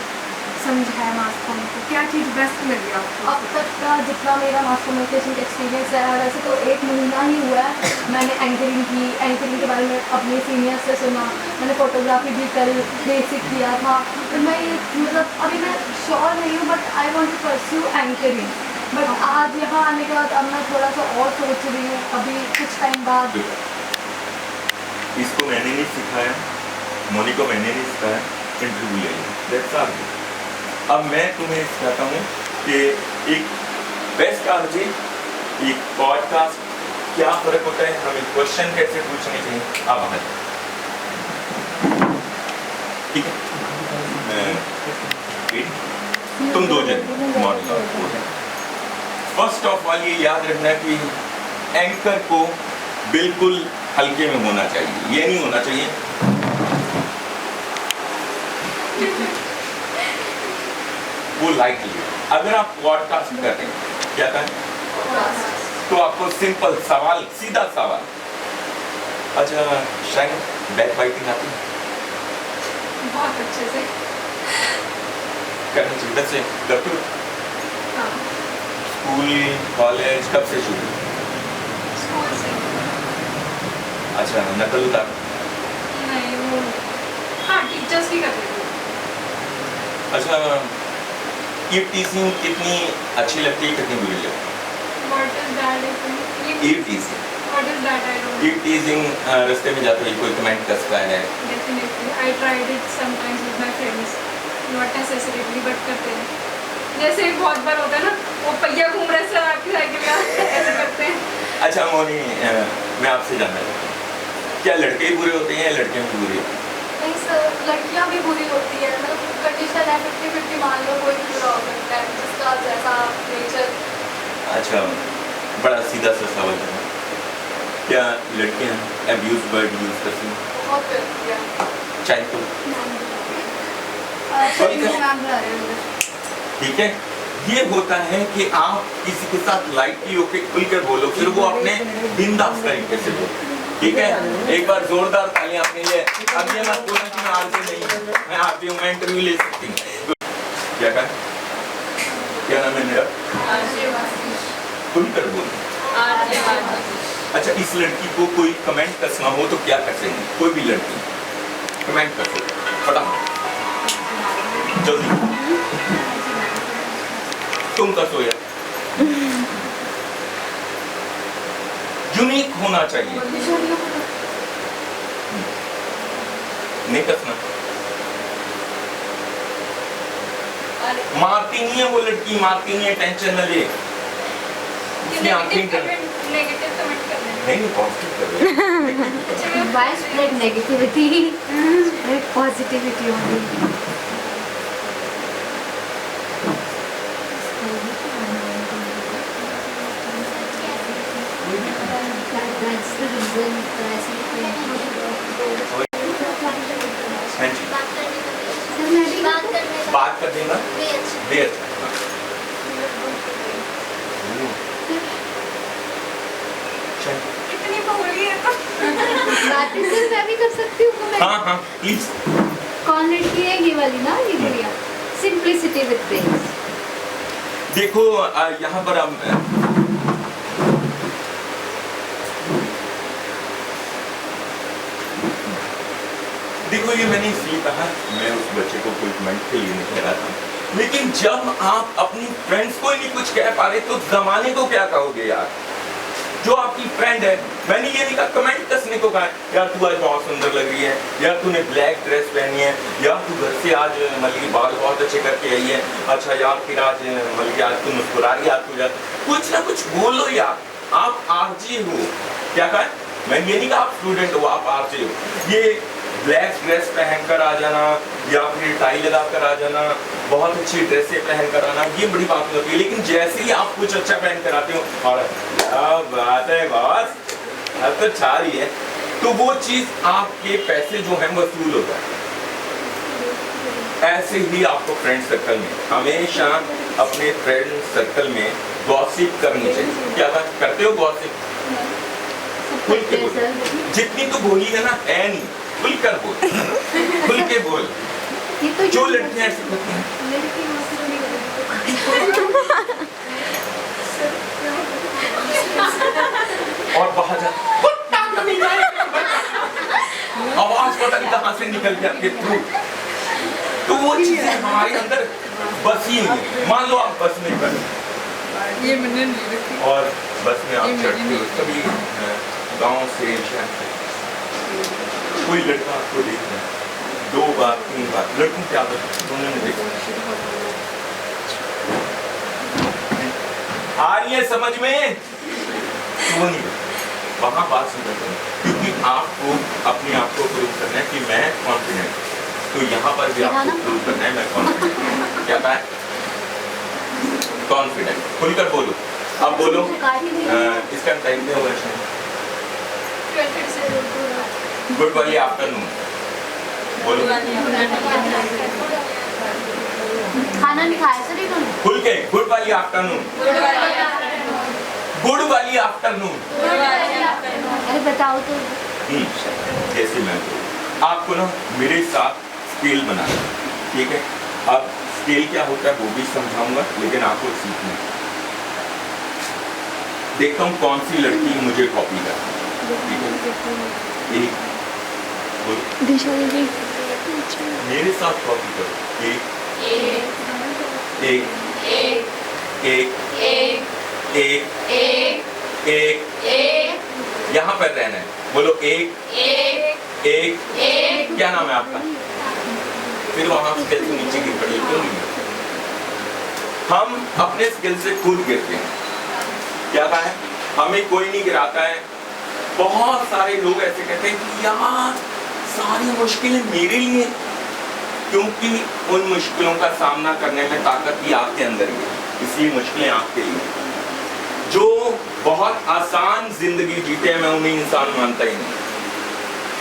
समझा है मास कॉम को, क्या चीज़ बेस्ट लगी आपको? अब तक का जितना मेरा मास कम्युनिकेशन का एक्सपीरियंस है, वैसे तो 1 महीना ही हुआ है, मैंने एंकरिंग की, एंकरिंग के बारे में अपने सीनियर से सुना, मैंने फोटोग्राफी भी कल बेसिक किया था, तो मैं ये मतलब अभी मैं श्योर नहीं हूँ but I want to pursue anchoring, but आज यहाँ आने के बाद अब मैं थोड़ा सा और सोच रही हूँ अभी कुछ टाइम बाद। इसको मैंने नहीं सिखाया, मोनी को मैंने नहीं सिखाया, इंटरव्यू ले लिया। अब मैं तुम्हें सिखाता हूँ कि एक बेस्ट आरजे, एक पॉडकास्ट, क्या फर्क होता है, हमें क्वेश्चन कैसे पूछने चाहिए। अब आगे ठीक है, तुम 2 जन मॉडल। फर्स्ट ऑफ ऑल ये याद रखना कि एंकर को बिल्कुल हल्के में होना चाहिए, ये नहीं होना चाहिए वो लाइटली। अगर आप पॉडकास्ट कर रहे हैं, क्या करें, तो आपको सिंपल सवाल, सीधा सवाल। अच्छा शायद बैक बाइटिंग आती है? बहुत अच्छे से करना चाहिए, वैसे करते हो? स्कूल कॉलेज कब से शुरू? स्कूल से। अच्छा, नकल उतार? नहीं, वो हाँ टीचर्स भी करते थे। अच्छा, ये टीचिंग कितनी अच्छी लगती है, कितनी बुरी लगती है? What is that? ये teaching, What is that? I don't know. ये टीचिंग रास्ते में जाते हुए कोई कमेंट कसता है? Definitely. I tried it sometimes with my friends. Not necessarily, but करते हैं। जैसे बहुत बार होता है ना, वो पहिया घूम रहे सर आपकी साइकिल का, ऐसे करते हैं। अच्छा मोनी, मैं आपसे जानना चाहता हूँ, क्या लड़के ही बुरे होते हैं या लड़कियाँ भी बुरी होती हैं? नहीं सर, लड़कियाँ भी बुरी होती है, मतलब कंडीशन है 50-50, मान लो कोई भी बुरा हो सकता है, जिसका जैसा नेचर। अच्छा, बड़ा सीधा सा सवाल है, क्या लड़कियाँ अब्यूज वर्ड यूज करती हैं? बहुत करती है। चाहे तो ठीक है, ये होता है कि आप किसी के साथ लाइटली होके खुलकर बोलो, फिर वो अपने बिंदास तरीके से बोलो, ठीक है। एक बार जोरदार तालियां अपने लिए। अब ये मत बोलना कि मैं आरजे सकती हूँ, मैं इंटरव्यू ले सकती हूँ। क्या कहा? क्या नाम है मेरा? खुलकर बोल। अच्छा, इस लड़की को कोई कमेंट कसना हो तो क्या कर सकते? कोई भी लड़की कमेंट कर सकते, फटाफट जल्दी। तुम कसो यार, यूनिक होना चाहिए, नहीं कसना। मारती नहीं है वो लड़की, मारती नहीं है, टेंशन न ले। उसने आंखें कर नेगेटिव कमेंट करने नहीं पॉजिटिव कर Why spread negativity? Spread positivity only. That's the reason I see. हाँ जी, बात कर देना दे अच्छा। इतनी बोली है तो बातें सिर्फ मैं भी कर सकती हूँ comment? हाँ हाँ प्लीज। कौन लड़की है ये वाली ना, ये गुड़िया? Simplicity with brains. देखो यहाँ पर हम देखो, ये मैंने इसलिए कहा, मैं उस बच्चे को कोई कमेंट के लिए नहीं कह रहा था, लेकिन जब आप अपनी फ्रेंड्स को ही नहीं कुछ कह पा रहे तो जमाने को क्या कहोगे यार? जो आपकी फ्रेंड है, मैंने ये नहीं कहा कमेंट कसने को कहा, यार तू आज बहुत सुंदर लग रही है, यार तूने ब्लैक ड्रेस पहनी है, यार तू घर से आज मतलब बाल बहुत अच्छे करके आई है, अच्छा यार फिर आज मतलब आज तू मुस्कुरा रही, आज तू कुछ ना कुछ बोलो यार। आप आरजे हो, क्या कहा? मैं ये नहीं कहा आप स्टूडेंट हो, आप आरजे हो। ये ब्लैक ड्रेस पहनकर आ जाना या फिर टाई लगाकर आ जाना, बहुत अच्छी ड्रेसें पहनकर आना, ये बड़ी बात होती है, लेकिन जैसे ही आप कुछ अच्छा पहन कर आते हो और क्या बात है बॉस, अब तो छा रही है, तो वो चीज आपके पैसे जो है वसूल होता है। ऐसे ही आपको फ्रेंड सर्कल में हमेशा अपने फ्रेंड सर्कल में गॉसिप करनी चाहिए। क्या करते हो गॉसिप? खुल के बोल, जितनी तो बोली है ना है नहीं, खुल कर बोल, खुल के बोल। जो लड़कियां ऐसी होती हैं और बाहर जा आवाज पता नहीं कहां से निकल के आपके थ्रू, तो वो चीजें हमारे अंदर बसी हुई है। मान लो आप बस में बैठे ये मैंने नहीं रखी और बस में आप चढ़ते हो, कभी गांव से कोई लड़का आपको देख रहा है, 2 बार 3 बार, लड़कों क्या दोनों ने देखा, आ रही है समझ में? तो वो नहीं, वहां बात समझ में, क्योंकि आपको अपने आप को प्रूव करना है कि मैं कॉन्फिडेंट, तो यहाँ पर भी आपको प्रूव करना है मैं कॉन्फिडेंट। क्या कहा है? कॉन्फिडेंट। खुलकर बोलो, अब बोलो। इसका टाइम में होगा गुड वाली आफ्टरनून बोलो। खाना नहीं खाया सर इन्होंने? खुल के गुड वाली आफ्टरनून, गुड वाली आफ्टरनून। अरे बताओ तो। जैसे मैं आपको ना मेरे साथ स्केल बनाना, ठीक है? अब स्केल क्या होता है वो भी समझाऊंगा, लेकिन आपको सीखना है। देखता हूँ कौन सी लड़की मुझे कॉपी करती है। मेरे साथ कॉपी करो। एक यहाँ पर रहना है, बोलो एक। क्या नाम है आपका? फिर वहां स्केल से नीचे गिर पड़ी, क्यों नहीं? हम अपने स्केल से खुद गिरते हैं। क्या कहा है? हमें कोई नहीं गिराता है। बहुत सारे लोग ऐसे कहते हैं कि यार सारी मुश्किलें मेरे लिए, क्योंकि उन मुश्किलों का सामना करने में ताकत ही आपके अंदर ही है, इसलिए मुश्किलें आपके लिए। जो बहुत आसान जिंदगी जीते हैं मैं उन्हें इंसान मानता ही नहीं।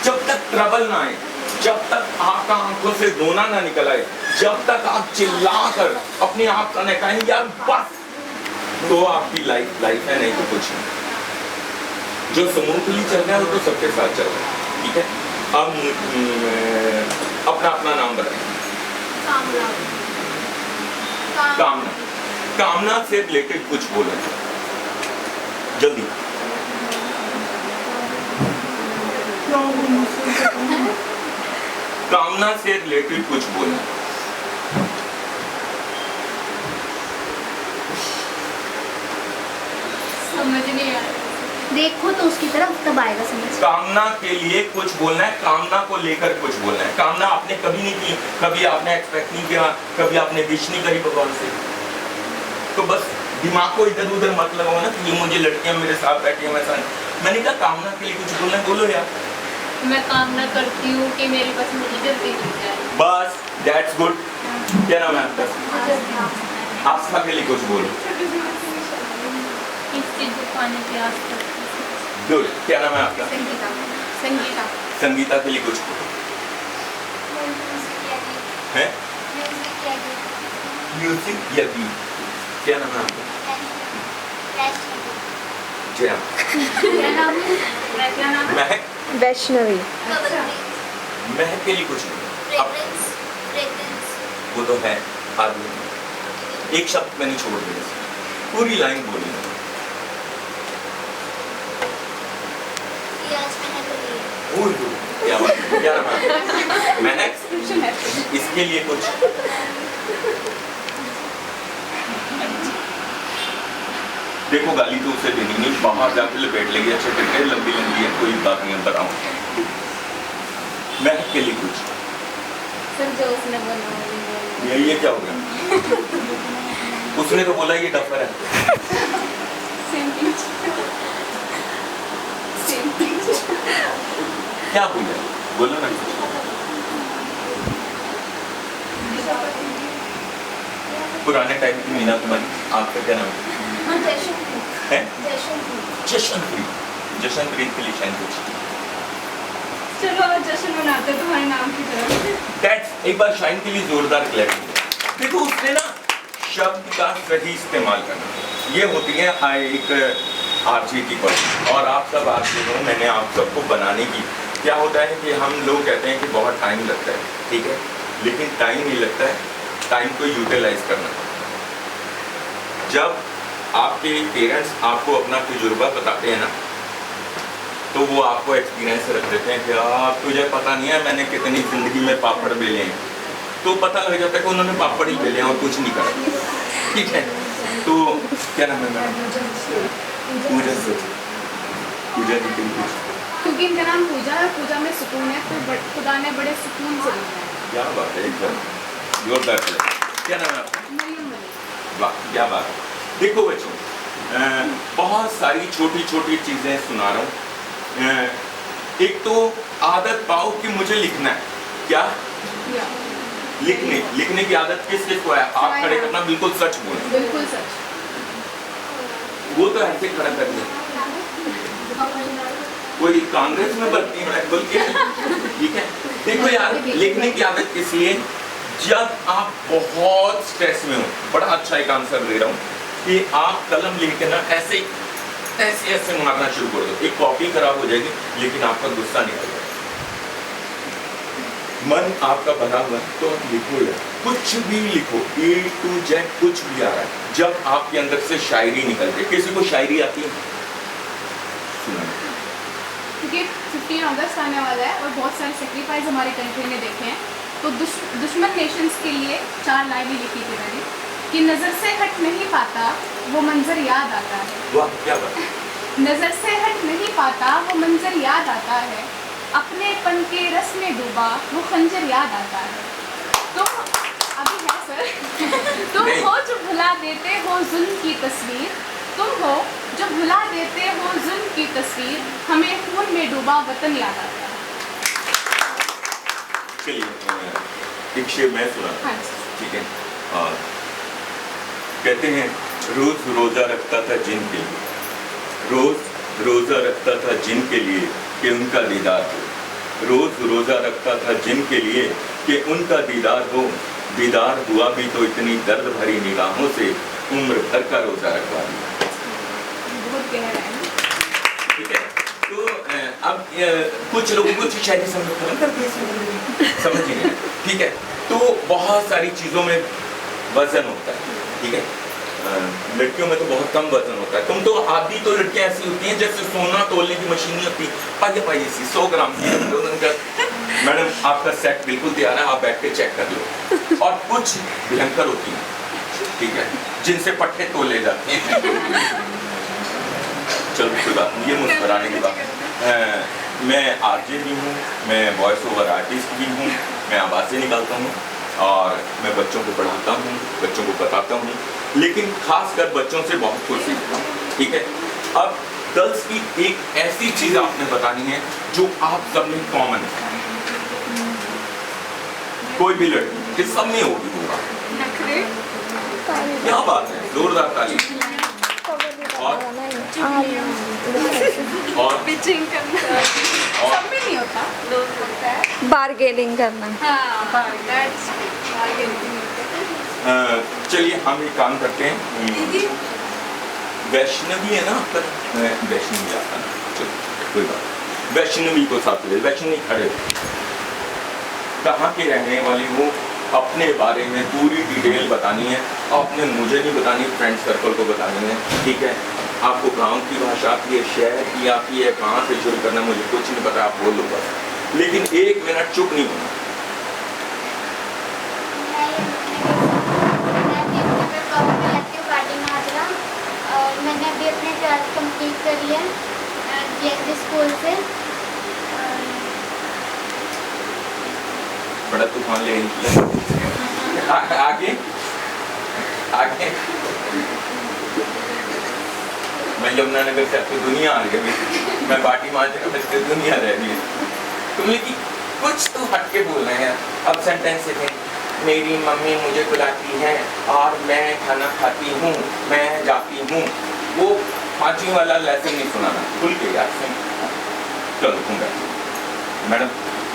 जब तक ट्रबल ना आए, जब तक आपका आंखों से रोना ना निकल आए, जब तक आप चिल्लाकर अपने आप का नहीं कहें यार बस, तो आपकी लाइफ है, नहीं तो कुछ नहीं। जो स्मूथली चल रहा है वो तो सबके साथ चल रहा है, ठीक है? अब अपना अपना नाम बताएं। कामना कामना, कामना से रिलेटेड कुछ बोलना जल्दी। कामना से रिलेटेड कुछ बोलना। समझ नहीं आ रहा। देखो तो उसकी तरफ तब आएगा समझ। कामना के लिए कुछ बोलना है, कामना को लेकर कुछ बोलना है। कामना आपने कभी नहीं की, कभी आपने एक्सपेक्ट नहीं किया, कभी आपने विश नहीं करी भगवान से, तो बस दिमाग को इधर उधर मत लगाओ ना कि ये मुझे लड़कियां मेरे साथ बैठी हैं वैसा नहीं। मैंने कहा कामना के लिए कुछ बोलना है, बोलो यार। मैं कामना करती हूँ कि मेरी बस मुझे जल्दी मिल जाए। बस दैट्स गुड। क्या नाम है आपका? आस्था के लिए कुछ बोलो। किस चीज को पाने की आस करती गुड। क्या नाम है आपका? संगीता संगीता संगीता के लिए कुछ बोलो। है म्यूजिक या गीत? क्या नाम है आपका? जया। क्या नाम है? महक। वैष्णवी। महक के लिए कुछ बोलो। अब वो तो है आदमी, एक शब्द मैंने छोड़ दिया, पूरी लाइन बोली। क्या बात, क्या नाम है? महक। इसके लिए कुछ देखो, गाली तो उसे देनी नहीं, बाहर जाके लपेट लेंगे अच्छे करके, लंबी लंबी है, कोई बात नहीं बताऊं। महक के लिए कुछ सर जो उसने बोला ये क्या हो गया? उसने तो बोला ये डफर है। क्या बोला? बोलो ना। पुराने टाइम की मीना कुमारी। आपका क्या नाम है? जशनप्रीत। जशनप्रीत के लिए शायद कुछ। चलो जश्न मनाते तुम्हारे नाम की तरफ। दैट्स, एक बार शाइन के लिए जोरदार क्लैपिंग। देखो उसने ना शब्द का सही इस्तेमाल करना, ये होती है एक आरजे की क्वालिटी। और आप सब आरजे हो, मैंने आप सबको बनाने की, क्या होता है कि हम लोग कहते हैं कि बहुत टाइम लगता है, ठीक है, लेकिन टाइम नहीं लगता है, टाइम को यूटिलाइज करना। जब आपके पेरेंट्स आपको अपना तजुर्बा बताते हैं ना, तो वो आपको एक्सपीरियंस रख देते हैं कि तुझे पता नहीं है मैंने कितनी ज़िंदगी में पापड़ बेले हैं, तो पता लग जाता है कि उन्होंने पापड़ ही बेले हैं और कुछ नहीं करा, ठीक है। तो क्या नाम है मैम? पूजा से पूजा जी के लिए क्योंकि इनका नाम पूजा है, पूजा में सुकून है, तो खुदा ने बड़े सुकून से लिखा है। क्या बात है, एकदम जोरदार। क्या नाम है आपका? मरियम मलिक। वाह क्या बात है। देखो बच्चों, बहुत सारी छोटी छोटी चीज़ें सुना रहा हूँ। एक तो आदत पाओ कि मुझे लिखना है। क्या लिखने की आदत किस किस को है? आप खड़े करना, बिल्कुल सच बोलें। बिल्कुल सच। वो तो ऐसे खड़ा कर दिया, कोई कांग्रेस में भर्ती है बोल के, ठीक है। देखो यार, लिखने की आदत किस लिए? जब आप बहुत स्ट्रेस में हो, बड़ा अच्छा एक आंसर दे रहा हूँ कि आप कलम लेके ना ऐसे ऐसे ऐसे मारना शुरू कर दो, एक कॉपी खराब हो जाएगी लेकिन आपका गुस्सा निकल जाएगा। मन आपका बना हुआ है तो आप लिखो यार, कुछ भी लिखो, A to Z कुछ भी आ रहा है। जब आपके अंदर से शायरी निकलती है, किसी को शायरी आती है? सुना। क्योंकि 15 अगस्त आने वाला है और बहुत सारे सेक्रीफाइस हमारी कंट्री ने देखे हैं, तो दुश्मन नेशंस के लिए 4 लाइनें लिखी थी मैंने कि नज़र से हट नहीं पाता वो मंजर याद आता है। वाह क्या बात। नज़र से हट नहीं पाता वो मंजर याद आता है, अपनेपन के रस में डूबा वो खंजर याद आता है। तो अभी है सर। तुम हो जो भुला देते हो जुल्म की तस्वीर, तुम हो जो भुला देते हो जुल्म की तस्वीर, हमें खून में डूबा वतन याद आता है। चलिए एक शेर मैं सुना, हाँ ठीक है। और कहते हैं रोज रोजा रखता था जिन के लिए, रोज रोजा रखता था जिन के लिए कि उनका दीदार हो, रोज रोजा रखता था जिन के लिए कि उनका दीदार हो, दीदार हुआ भी तो इतनी दर्द भरी निगाहों से उम्र भर का रोजा रखवा दिया। बहुत गहरा है, ठीक है। तो अब कुछ लोगों को शायद समझ कर दिया, समझ नहीं ठीक है, तो बहुत सारी चीज़ों में वजन होता है, ठीक है। लड़कियों में तो बहुत कम वजन होता है। तुम तो आधी तो लड़कियां ऐसी होती हैं जैसे सोना तोलने की मशीन नहीं होती, पाइए सी 100 ग्राम की। मैडम आपका सेट बिल्कुल तैयार है, आप बैठ के चेक कर लो। और कुछ भयंकर होती हैं, ठीक है, जिनसे पट्टे तोले जाते हैं। चलो कोई बात नहीं, ये मुस्कुराने की बात है। मैं आरजे भी हूँ, मैं वॉइस ओवर आर्टिस्ट भी हूँ, मैं आवाज़ें निकालता हूँ और मैं बच्चों को पढ़ाता हूँ, बच्चों को बताता हूँ, लेकिन खासकर बच्चों से बहुत कुछ सीखता हूँ, ठीक है। अब गर्ल्स की एक ऐसी चीज़ आपने बतानी है जो आप सब में कॉमन है, कोई भी लड़की कि सब में होगी, होगा। क्या बात है, जोरदार ताली। और पिचिंग करना सब में नहीं होता, लोग होता है बार्गेनिंग करना। चलिए हम एक काम करते हैं, वैष्णवी है ना आपका, वैष्णवी आता ना, चलो कोई बात, वैष्णवी को साथ ले। वैष्णवी खड़े, कहाँ के रहने वाली हो, अपने बारे में पूरी डिटेल बतानी है, आपने मुझे नहीं बतानी, फ्रेंड सर्कल को बतानी है, ठीक है। आपको गांव की भाषा आती है, शहर की आती है, कहाँ से शुरू करना मुझे कुछ नहीं पता, आप बोल लो बस, लेकिन 1 मिनट चुप नहीं होना। मैंने अभी अपने 12th कंप्लीट कर लिया GNG स्कूल से। बड़ा तूफान ले आगे आगे मैं यमुनानगर से आपकी दुनिया आ गई, मैं बाटी माजरा में से दुनिया रह गई। तुम लेकिन कुछ तो हटके बोल रहे हैं। अब सेंटेंस है, मेरी मम्मी मुझे बुलाती है और मैं खाना खाती हूँ, मैं जाती हूँ, वो 5वीं वाला लेसन नहीं सुनाना, खुल के यार सुन। चलो तुम बैठो मैडम,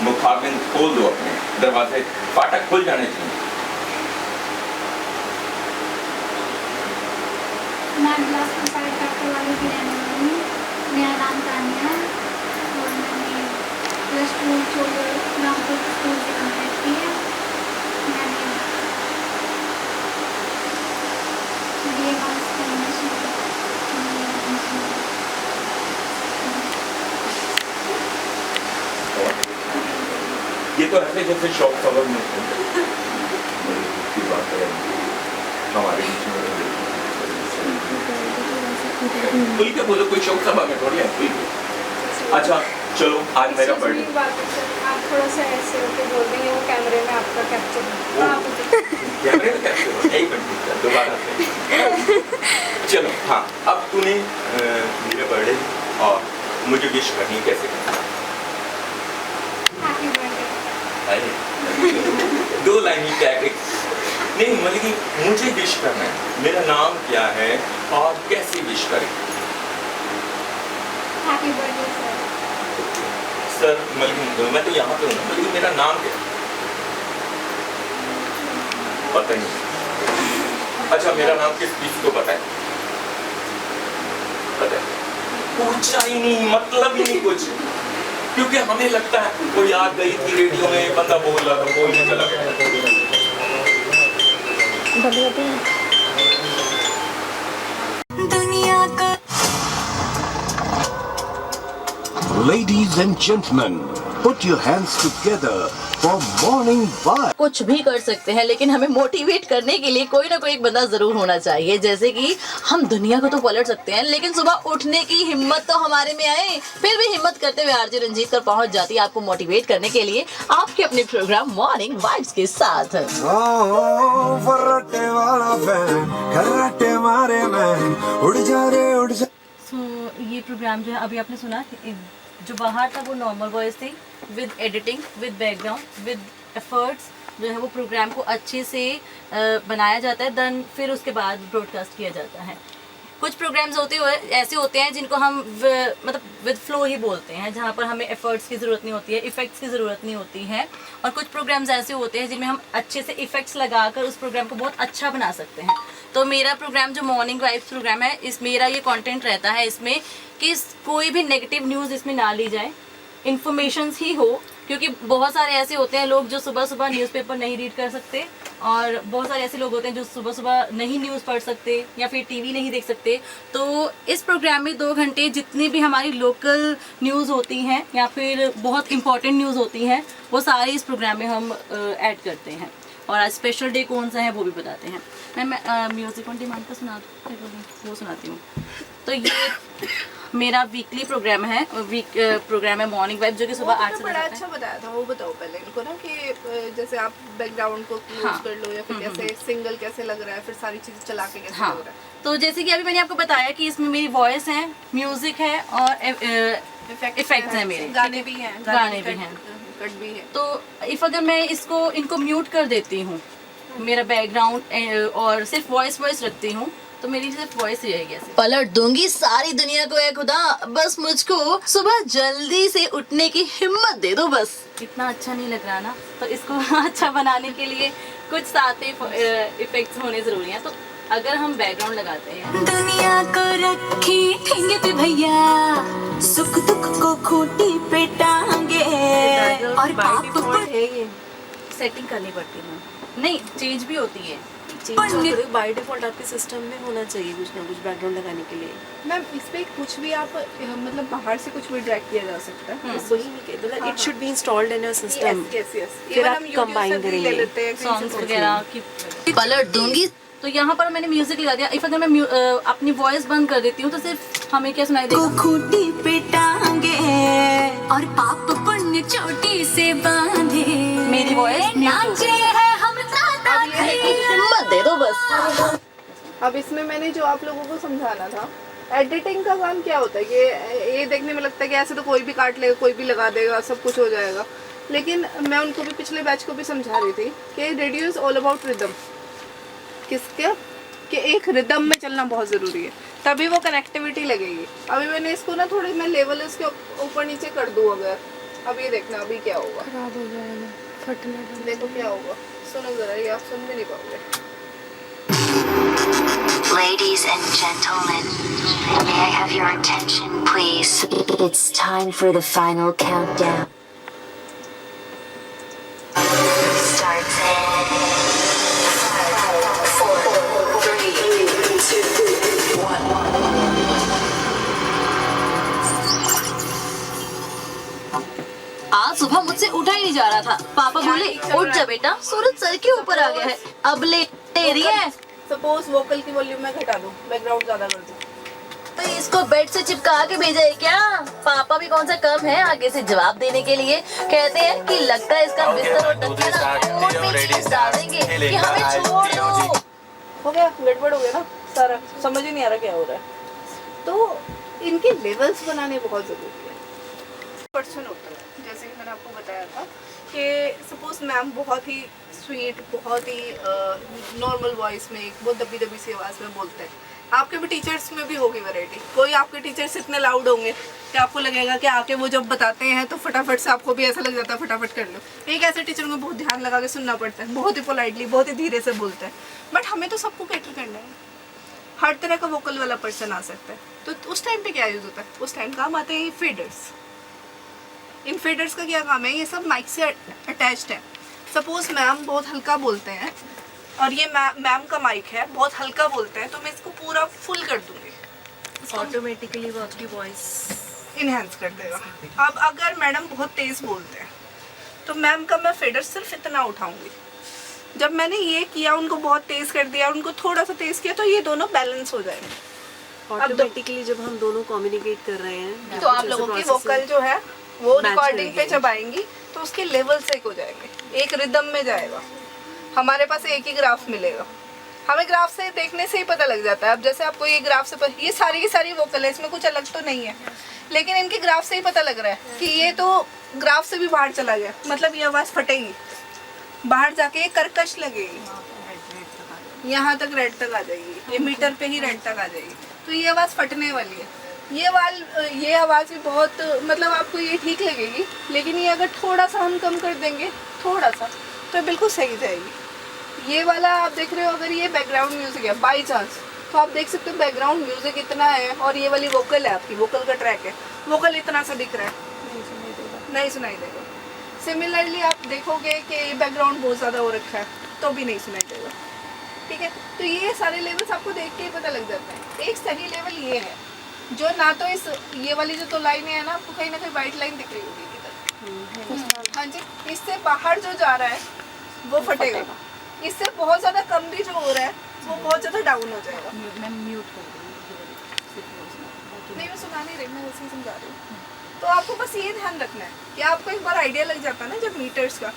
मुखाबिन खोल दो, अपने दरवाजे फाटक खुल जाने चाहिए। मैं क्लास में साइड डॉक्टर वाली की रहने वाली हूँ। मेरा नाम तानिया है और मैंने +2 रामपुर स्कूल से कंप्लीट की है। मैंने BA मास करना शुरू किया। ये तो ऐसे जैसे शौक खबर में की बात है हमारे बीच में। खुल के बोलो, कोई शौक सभा में थोड़ी है, खुल के। अच्छा चलो, आज मेरा बर्थडे। आप थोड़ा सा ऐसे होके बोल देंगे, वो कैमरे में आपका कैप्चर कैमरे में कैप्चर हो, यही करती है दोबारा से। चलो हाँ, अब तूने मेरे बर्थडे और मुझे विश करनी कैसे करनी? Happy birthday. 2 लाइन ही क्या नहीं, मतलब कि मुझे विश करना है, मेरा नाम क्या है और कैसे विश करें? हैप्पी बर्थडे सर, मतलब मैं तो यहाँ पे हूँ, मतलब मेरा नाम क्या? पता नहीं। अच्छा, मेरा नाम किस चीज को पता है? पता है? पूछा ही नहीं, मतलब ही नहीं कुछ, क्योंकि हमें लगता है वो याद गई थी रेडियो में, बंदा बोल रहा था, बोल नहीं चला गया। Ladies and gentlemen, put your hands together for Morning Vibe. कुछ भी कर सकते हैं, लेकिन हमें मोटिवेट करने के लिए कोई ना कोई एक बंदा जरूर होना चाहिए। जैसे कि हम दुनिया को तो पलट सकते हैं, लेकिन सुबह उठने की हिम्मत तो हमारे में आए। फिर भी हिम्मत करते हुए आरजे रंजीत कर पहुंच जाती है आपको मोटिवेट करने के लिए आपके अपने प्रोग्राम मॉर्निंग वाइब्स के साथ। ये प्रोग्राम जो है अभी आपने सुना, जो बाहर था वो नॉर्मल वॉइस थी, with editing, with background, with efforts जो है वो प्रोग्राम को अच्छे से बनाया जाता है, देन फिर उसके बाद ब्रॉडकास्ट किया जाता है। कुछ प्रोग्राम्स होते हुए ऐसे होते हैं जिनको हम मतलब विद फ्लो ही बोलते हैं, जहाँ पर हमें एफर्ट्स की ज़रूरत नहीं होती है, इफ़ेक्ट्स की ज़रूरत नहीं होती है। और कुछ प्रोग्राम्स ऐसे होते हैं जिनमें हम अच्छे से इफ़ेक्ट्स लगाकर उस प्रोग्राम को बहुत अच्छा बना सकते हैं। तो मेरा प्रोग्राम जो मॉर्निंग वाइब्स प्रोग्राम है, इस मेरा ये कंटेंट रहता है इसमें कि कोई भी नेगेटिव न्यूज़ इसमें ना ली जाए, इन्फॉर्मेशंस ही हो, क्योंकि बहुत सारे ऐसे होते हैं लोग जो सुबह सुबह न्यूज़पेपर नहीं रीड कर सकते, और बहुत सारे ऐसे लोग होते हैं जो सुबह सुबह नहीं न्यूज़ पढ़ सकते या फिर टीवी नहीं देख सकते। तो इस प्रोग्राम में 2 घंटे जितनी भी हमारी लोकल न्यूज़ होती हैं या फिर बहुत इंपॉर्टेंट न्यूज़ होती हैं वो सारी इस प्रोग्राम में हम ऐड करते हैं। और आज स्पेशल डे कौन सा है वो भी बताते हैं। मैं म्यूज़िक ऑन डिमांड का वो सुनाती हूँ। तो ये मेरा वीकली प्रोग्राम है, प्रोग्राम है मॉर्निंग वाइब, जो कि सुबह 8 से 10 बड़ा अच्छा बताया था। वो बताओ पहले इनको ना कि जैसे आप बैकग्राउंड को क्लोज कर लो या फिर कैसे सिंगल कैसे लग रहा है, फिर सारी चीजें चला के कैसे लग रहा है। तो जैसे कि अभी मैंने आपको बताया कि इसमें मेरी वॉइस है, म्यूजिक है और इफेक्ट्स हैं मेरे, गाने भी हैं, गाने भी हैं, कट भी है। तो इफ अगर मैं इनको म्यूट कर देती हूँ, मेरा बैकग्राउंड और सिर्फ वॉइस रखती हूँ, तो मेरी सिर्फ वॉइस ही रहेगी। ऐसे पलट दूंगी सारी दुनिया को है खुदा, बस मुझको सुबह जल्दी से उठने की हिम्मत दे दो बस। इतना अच्छा नहीं लग रहा ना, तो इसको अच्छा बनाने के लिए कुछ साथ इफेक्ट्स होने जरूरी हैं। तो अगर हम बैकग्राउंड लगाते हैं, दुनिया को रखी ठेंगे पे भैया, सुख दुख को खूंटी पे टांगे, और पाप है ये सेटिंग करनी पड़ती है, नहीं चेंज भी होती है। बाय डिफॉल्ट आपके सिस्टम में होना चाहिए कुछ ना कुछ बैकग्राउंड लगाने के लिए। मैम इस पे कुछ भी आप मतलब बाहर से कुछ भी ड्रैग किया जा सकता है, वही मतलब it should be installed in your system. Yes फिर आप कंबाइन करेंगे सॉन्ग्स वगैरह की। पलट दूंगी। तो यहाँ पर मैंने म्यूजिक लगा दिया। इफ अगर मैं अपनी वॉइस बंद कर देती हूँ तो सिर्फ हमें क्या सुनाई देगा, खूंटी पे टांगे और पाप पुण्य चोटी से बांधे, मेरी वॉइस नाचे है हम हिम्मत दे दो बस। अब इसमें मैंने जो आप लोगों को समझाना था, एडिटिंग का काम क्या होता है कि ये देखने में लगता है कि ऐसे तो कोई भी काट लेगा, कोई भी लगा देगा, सब कुछ हो जाएगा। लेकिन मैं उनको भी पिछले बैच को भी समझा रही थी कि radio is all about rhythm. किसके कि एक रिदम में चलना बहुत ज़रूरी है, तभी वो कनेक्टिविटी लगेगी। अभी मैंने इसको ना थोड़ी मैं लेवल इसके ऊपर नीचे कर दूँ अगर, अब ये देखना अभी क्या होगा, खराब हो जाएगा, फटने। देखो क्या होगा, सुनो ज़रा, ये आप सुन भी नहीं पाओगे। Ladies and gentlemen, may I have your attention, please? It's time for the final countdown. Starts in 5, 4, 3, 2, 1. आज सुबह मुझसे उठा ही नहीं जा रहा था। पापा बोले उठ जा बेटा, सूरज सर के ऊपर आ गया है, अब ले रही है। सपोज वोकल की वॉल्यूम मैं घटा दूं, बैकग्राउंड ज्यादा कर दूं, तो इसको बेड से चिपका के भेजा है क्या? पापा भी कौन सा कम है आगे से जवाब देने के लिए। कहते हैं कि लगता है इसका बिस्तर और तकिया ना कोट में चीज डाल देंगे कि हमें छोड़ दो। हो गया, गड़बड़ हो गया ना सारा, समझ ही नहीं आ रहा क्या हो रहा है। तो इनके लेवल्स बनाने बहुत जरूरी है। पर्सन होता है, जैसे कि मैंने आपको बताया था कि सपोज मैम बहुत ही स्वीट, बहुत ही नॉर्मल वॉइस में, बहुत दबी दबी सी आवाज़ में बोलते हैं। आपके भी टीचर्स में भी होगी वैरायटी। कोई आपके टीचर्स इतने लाउड होंगे कि आपको लगेगा कि आके वो जब बताते हैं तो फटाफट से आपको भी ऐसा लग जाता है फटाफट कर लो। एक ऐसे टीचर में बहुत ध्यान लगा के सुनना पड़ता है, बहुत ही पोलाइटली, बहुत ही धीरे से बोलते हैं। बट हमें तो सबको कैटर करना है, हर तरह का वोकल वाला पर्सन आ सकता है। तो उस टाइम पे क्या यूज़ होता है, उस टाइम काम आते हैं फेडर्स। इन फेडर्स का क्या काम है, ये सब माइक से अटैच्ड है। सपोज मैम बहुत हल्का बोलते हैं और ये मैम का माइक है, बहुत हल्का बोलते हैं, तो मैं इसको पूरा फुल कर दूंगी, ऑटोमेटिकली वो आपकी वॉइस इनहेंस कर देगा। अब अगर मैडम बहुत तेज़ बोलते हैं तो मैम का मैं फेडर सिर्फ इतना उठाऊंगी। जब मैंने ये किया, उनको बहुत तेज़ कर दिया, उनको थोड़ा सा तेज़ किया, तो ये दोनों बैलेंस हो जाएंगे ऑटोमेटिकली। जब हम दोनों कम्युनिकेट कर रहे हैं तो आप लोगों की वोकल जो है वो रिकॉर्डिंग पे जब आएंगी तो उसके लेवल से हो जाएंगे, एक रिदम में जाएगा। हमारे पास एक ही ग्राफ मिलेगा, हमें ग्राफ से देखने से ही पता लग जाता है। अब जैसे आपको ये ग्राफ से ये सारी की सारी वोकल है, इसमें कुछ अलग तो नहीं है, लेकिन इनके ग्राफ से ही पता लग रहा है कि ये तो ग्राफ से भी बाहर चला गया, मतलब ये आवाज़ फटेगी, बाहर जाके ये कर्कश लगेगी, यहाँ तक रेड तक आ जाएगी, ये मीटर पे ही रेड तक आ जाएगी, तो ये आवाज़ फटने वाली है। ये आवाज़ भी बहुत, मतलब आपको ये ठीक लगेगी, लेकिन ये अगर थोड़ा सा हम कम कर देंगे, थोड़ा सा, तो बिल्कुल सही जाएगी। ये वाला आप देख रहे हो, अगर ये बैकग्राउंड म्यूजिक है बाई चांस, तो आप देख सकते हो बैकग्राउंड म्यूजिक इतना है और ये वाली वोकल है, आपकी वोकल का ट्रैक है, वोकल इतना सा दिख रहा है, नहीं सुनाई देगा। सिमिलरली आप देखोगे कि बैकग्राउंड बहुत ज़्यादा हो रखा है तो भी नहीं सुनाई देगा, ठीक है। तो ये सारे लेवल्स आपको देख के ही पता लग जाता है। एक सही लेवल ये है जो ना तो इस ये वाली जो 2 लाइनें हैं ना, आपको कहीं ना कहीं वाइट लाइन दिख रही होगी इधर, हाँ जी, इससे बाहर जो जा रहा है वो फटेगा, इससे बहुत ज़्यादा कम भी जो हो रहा है वो बहुत ज़्यादा डाउन हो जाएगा। मैं म्यूट कर दूँ, नहीं मैं सुना नहीं रही, मैं वैसे ही समझा रही हूँ। तो आपको बस ये ध्यान रखना है कि आपको एक बार आइडिया लग जाता है ना जब मीटर्स का,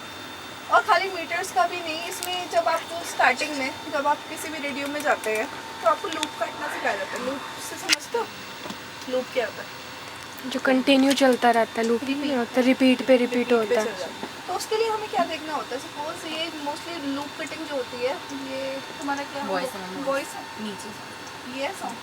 और खाली मीटर्स का भी नहीं, इसमें जब आपको स्टार्टिंग में जब आप किसी भी रेडियो में जाते हैं तो आपको लूप काटना सिखाया जाता है। लूप से समझते हो लूप क्या होता है? जो कंटिन्यू चलता रहता है, लूप नहीं होता, रिपीट पे रिपीट होता है। तो उसके लिए हमें क्या देखना होता है? सपोज ये मोस्टली लूप कटिंग जो होती है, ये तुम्हारा क्या वॉइस है नीचे, ये सॉन्ग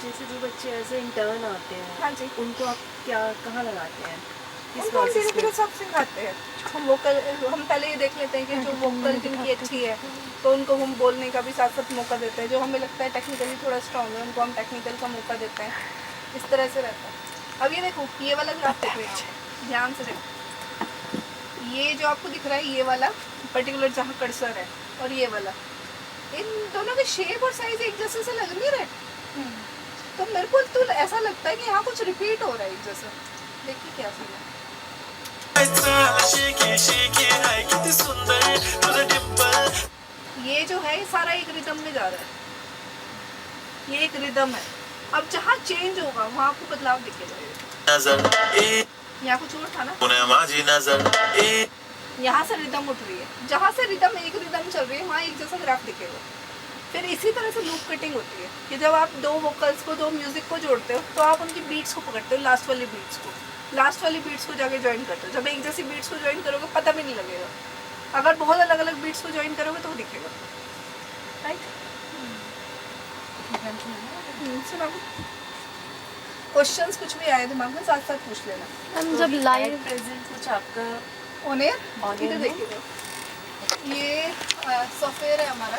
जैसे जो बच्चे ऐसे इंटर्न आते हैं, हाँ जी, उनको आप क्या कहाँ लगाते हैं? उनको हम धीरे धीरे सब सिखाते हैं। हम पहले ये देख लेते हैं कि जो वोकल जिनकी अच्छी है तो उनको हम बोलने का भी साथ साथ मौका देते हैं। जो हमें लगता है टेक्निकली थोड़ा स्ट्रॉन्ग है उनको हम टेक्निकल का मौका देते हैं। इस तरह से रहता है। अब ये देखो, ये वाला ग्राफ देख रहे हैं, ध्यान से देखो, ये जो आपको दिख रहा है ये वाला पर्टिकुलर जहाँ कर्सर है, और ये वाला, इन दोनों के शेप और साइज एक जैसे से लग नहीं रहे। तो मेरे को तो ऐसा लगता है कि यहाँ कुछ रिपीट हो रहा है एक जैसा। देखिए क्या सीन है। ये जो है ये सारा एक रिदम में जा रहा है, ये एक रिदम है। अब जहाँ चेंज होगा वहाँ आपको बदलाव दिखेगा। यहाँ कुछ और था ना, यहाँ से रिदम उठ रही है, जहाँ से रिदम एक रिदम चल रही है वहाँ एक जैसा ग्राफ दिखेगा। फिर इसी तरह से लूप कटिंग होती है कि जब आप 2 वोकल्स को 2 म्यूजिक को जोड़ते हो तो आप उनकी बीट्स को पकड़ते हो, लास्ट वाली बीट्स को जाके ज्वाइन करते हो। जब एक जैसी बीट्स को ज्वाइन करोगे पता भी नहीं लगेगा, अगर बहुत अलग अलग बीट्स को ज्वाइन करोगे तो वो दिखेगा, राइट। क्वेश्चंस कुछ भी आए दिमाग में साथ साथ पूछ लेना। हम जब लाइव प्रेजेंट कुछ आपका ऑन एयर देखिए, ये सॉफ्टवेयर है हमारा,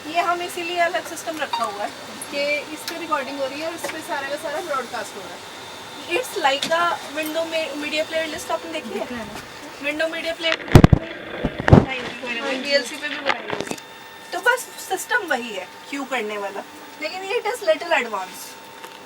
ये हम इसीलिए अलग सिस्टम रखा हुआ है कि इस पर रिकॉर्डिंग हो रही है और इस पर सारा का सारा ब्रॉडकास्ट हो रहा है। इट्स लाइक अ विंडो में मीडिया प्लेयर लिस्ट आपने देखी है, विंडो मीडिया प्लेयर VLC पे भी बनाई होगी। तो बस सिस्टम वही है क्यू करने वाला, लेकिन ये इट इज़ लिटिल एडवांस।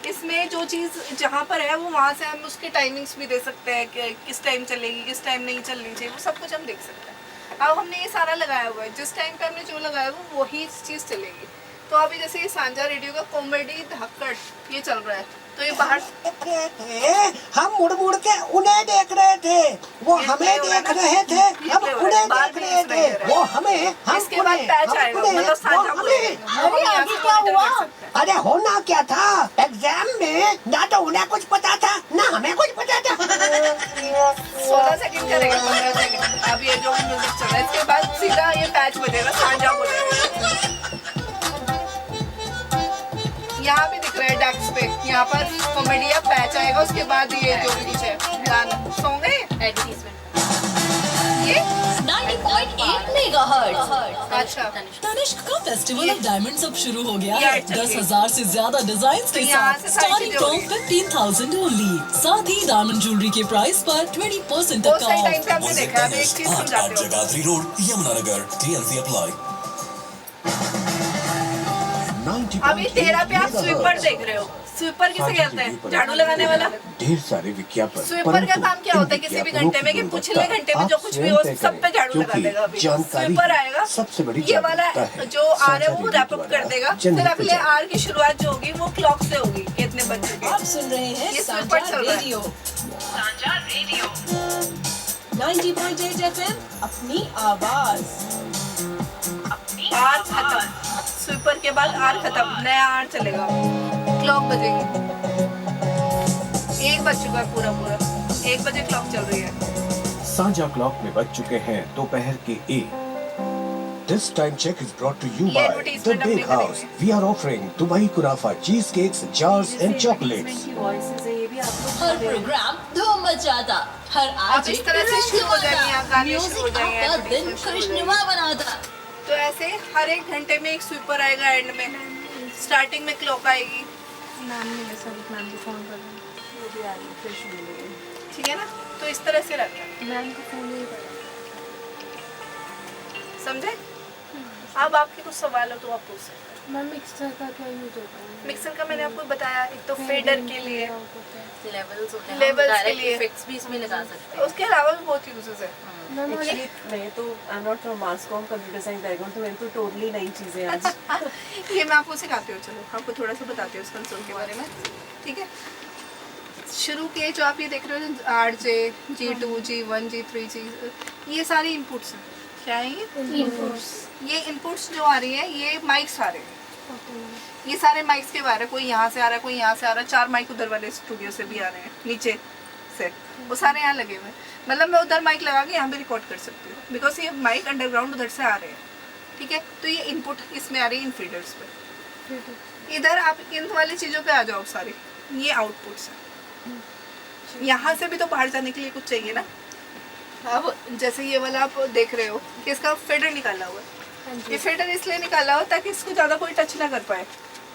इसमें जो चीज़ जहाँ पर है वो वहाँ से हम उसके टाइमिंग्स भी दे सकते हैं कि किस टाइम चलेगी, किस टाइम नहीं चलनी चाहिए, वो सब कुछ हम देख सकते हैं। अब हमने ये सारा लगाया हुआ है, जिस टाइम पे हमने जो लगाया हुआ वही चीज़ चलेगी। तो अभी जैसे ये सांझा रेडियो का कॉमेडी धक्कड़ ये चल रहा है, तो ये बाहर हम मुड़ मुड़ के उन्हें देख रहे थे, वो हमें देख रहे थे, हम उन्हें देख रहे थे, वो हमें, हम इसके बाद पैच आएगा, मतलब सांझा बोलेगा। अरे अभी क्या हुआ? अरे होना क्या था, एग्जाम में ना तो उन्हें कुछ पता था ना हमें कुछ पता था। 16 सेकंड करेगा, 15 सेकंड। अब ये जो म्यूजिक चल रहा है इसके बाद सीधा ये पैच बजेगा, सांझा बोलेगा। यहाँ भी दिख रहा है डेस्क पे, यहाँ पर कॉमेडी या पैच आएगा, उसके बाद ये जो भी कुछ है गाना सॉन्ग है एडवर्टाइजमेंट। ये 90.8 मेगाहर्ट्ज। अच्छा, तनिष्क का फेस्टिवल ऑफ डायमंड्स अब शुरू हो गया है। 10,000 से ज्यादा डिजाइन के साथ स्टार्टिंग फ्रॉम 15,000 ओनली। साथ ही डायमंड ज्वेलरी के प्राइस पर 20% तक का of. Jagadhri road, Yamunanagar, TNC apply. अभी 13 पे आप स्वीपर देख रहे हो। स्वीपर किसे कहते हैं? झाड़ू लगाने वाला। ढेर सारे विज्ञापन। स्वीपर का काम क्या होता है किसी भी घंटे में कि पिछले घंटे में जो कुछ भी हो सब पे झाड़ू लगा देगा। स्वीपर आएगा, सबसे बड़ी ये वाला जो आर है वो रैप अप कर देगा, फिर अगले आर की शुरुआत जो होगी वो क्लॉक से होगी कि इतने बज चुके। आप सुन रहे हैं ये स्वीपर चल रहा है। सांझा रेडियो 90.8 FM, अपनी आवाज। आर खत्म, स्वीपर के बाद आर खत्म, नया आर चलेगा, क्लॉक बजेगी। 1 बज चुका है पूरा 1 बजे क्लॉक चल रही है। सांझा क्लॉक में बज चुके हैं दोपहर के 1। This time check is brought to you by The Big House. We are offering Dubai Kunafa cheesecakes, jars and chocolates. हर प्रोग्राम धूम मचाता, हर आप इस तरह से शुरू हो जाएंगे, आप गाने शुरू हो जाएंगे, आपका दिन खुशनुमा बनाता। तो ऐसे हर एक घंटे में एक स्वीपर आएगा, एंड में स्टार्टिंग में क्लॉक आएगी। मैम ने सब मैम को फ़ोन कर रहा है, वो भी आ रही है, फिर शुरू हो गई। ठीक है ना, तो इस तरह से रहता है। मैम को फ़ोन नहीं करा। समझे? अब आपके कुछ सवाल हो तो आप पूछ सकते हैं। मैम मिक्सर का क्या यूज होता है? मिक्सर का मैंने आपको बताया, एक तो फेडर के लिए, लेवल्स होते हैं, लेवल्स के डायरेक्ट लिए, इफेक्ट्स भी इसमें लगा सकते हैं। उसके अलावा भी बहुत यूजेस है। एक्चुअली मैं तो I am not from mass com, computer science background, तो मैंने तो टोटली नई चीज़ें आज ये मैं आपको सिखाती हूँ, चलो आपको थोड़ा सा बताती हूँ उस कंसोल के बारे में। ठीक है, शुरू के जो आप ये देख रहे हो RJ, G2, G1, G3, G, ये सारे इनपुट्स हैं। क्या है ये इनपुट्स? ये इनपुट्स जो आ रही है, ये माइक्स आ रहे हैं। ये सारे माइक्स के बारे, कोई यहाँ से आ रहा है, कोई यहाँ से आ रहा है, 4 माइक उधर वाले स्टूडियो से भी आ रहे हैं नीचे से, वो सारे यहाँ लगे हुए हैं। मतलब मैं उधर माइक लगा के यहाँ भी रिकॉर्ड कर सकती हूँ, बिकॉज ये माइक अंडरग्राउंड उधर से आ रहे हैं। ठीक है, तो ये इनपुट इसमें आ रही है इन फीडर्स पे। इधर आप इन वाली चीज़ों पे आ जाओ सारी, ये आउटपुट्स है। यहाँ से भी तो बाहर जाने के लिए कुछ चाहिए ना। अब जैसे ये वाला आप देख रहे हो कि इसका फेडर निकाला हुआ है, ये फेडर इसलिए निकाला हुआ ताकि इसको ज़्यादा कोई टच ना कर पाए।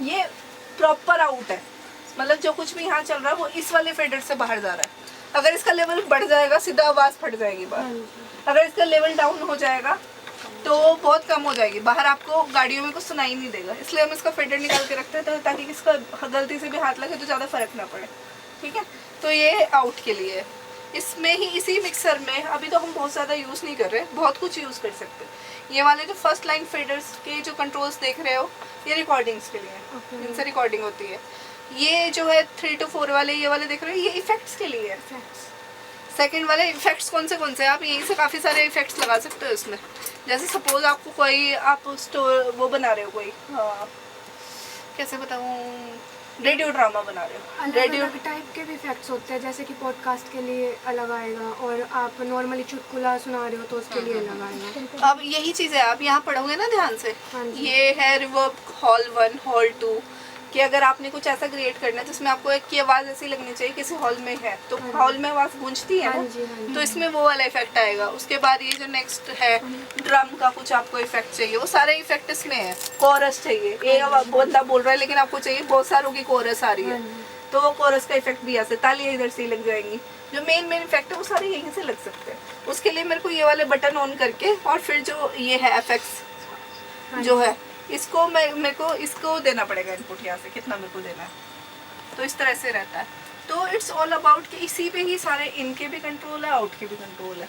ये प्रॉपर आउट है, मतलब जो कुछ भी यहाँ चल रहा है वो इस वाले फेडर से बाहर जा रहा है। अगर इसका लेवल बढ़ जाएगा सीधा आवाज़ फट जाएगी बाहर, अगर इसका लेवल डाउन हो जाएगा तो बहुत कम हो जाएगी, बाहर आपको गाड़ियों में कुछ सुनाई नहीं देगा। इसलिए हम इसका फेडर निकाल के रखते हैं ताकि इसका गलती से भी हाथ लगे तो ज़्यादा फर्क ना पड़े। ठीक है, तो ये आउट के लिए है। इसमें ही इसी मिक्सर में अभी तो हम बहुत ज़्यादा यूज़ नहीं कर रहे, बहुत कुछ यूज़ कर सकते हैं। ये वाले जो फर्स्ट लाइन फेडर्स के जो कंट्रोल्स देख रहे हो, ये रिकॉर्डिंग्स के लिए, इनसे रिकॉर्डिंग होती है। ये जो है 3 to 4 वाले, ये वाले देख रहे हो, ये इफेक्ट्स के लिए है। सेकंड वाले इफेक्ट्स कौन से आप यहीं से काफ़ी सारे इफेक्ट्स लगा सकते हो इसमें। जैसे सपोज आपको कोई, आप स्टोर वो बना रहे हो, कोई कैसे बताऊँ, रेडियो ड्रामा बना रहे हो, रेडियो टाइप के भी इफेक्ट्स होते हैं, जैसे कि पॉडकास्ट के लिए अलग आएगा और आप नॉर्मली चुटकुला सुना रहे हो तो उसके लिए अलग आएगा। अब यही चीज़ है, आप यहाँ पढ़ोगे ना ध्यान से, ये है रिवर्ब हॉल 1, हॉल 2, कि अगर आपने कुछ ऐसा क्रिएट करना है जिसमें आपको एक की आवाज़ ऐसी लगनी चाहिए किसी हॉल में है, तो हॉल में आवाज़ गूंजती है ना, तो इसमें वो वाला इफेक्ट आएगा। उसके बाद ये जो नेक्स्ट है ड्रम का कुछ आपको इफेक्ट चाहिए, वो सारे इफेक्ट इसमें है। कोरस चाहिए, एक बंदा बोल रहा है लेकिन आपको चाहिए बहुत सारों की कोरस आ रही है, तो वो कोरस का इफेक्ट भी ऐसे, तालियां इधर से ही लग जाएंगी। जो मेन इफेक्ट है वो सारे यहीं से लग सकते हैं। उसके लिए मेरे को ये वाले बटन ऑन करके, और फिर जो ये है एफेक्ट्स जो है, इसको मेरे को इसको देना पड़ेगा इनपुट, यहाँ से कितना मेरे को देना है, तो इस तरह से रहता है। तो इट्स ऑल अबाउट कि इसी पे ही सारे इनके भी कंट्रोल है, आउट के भी कंट्रोल है।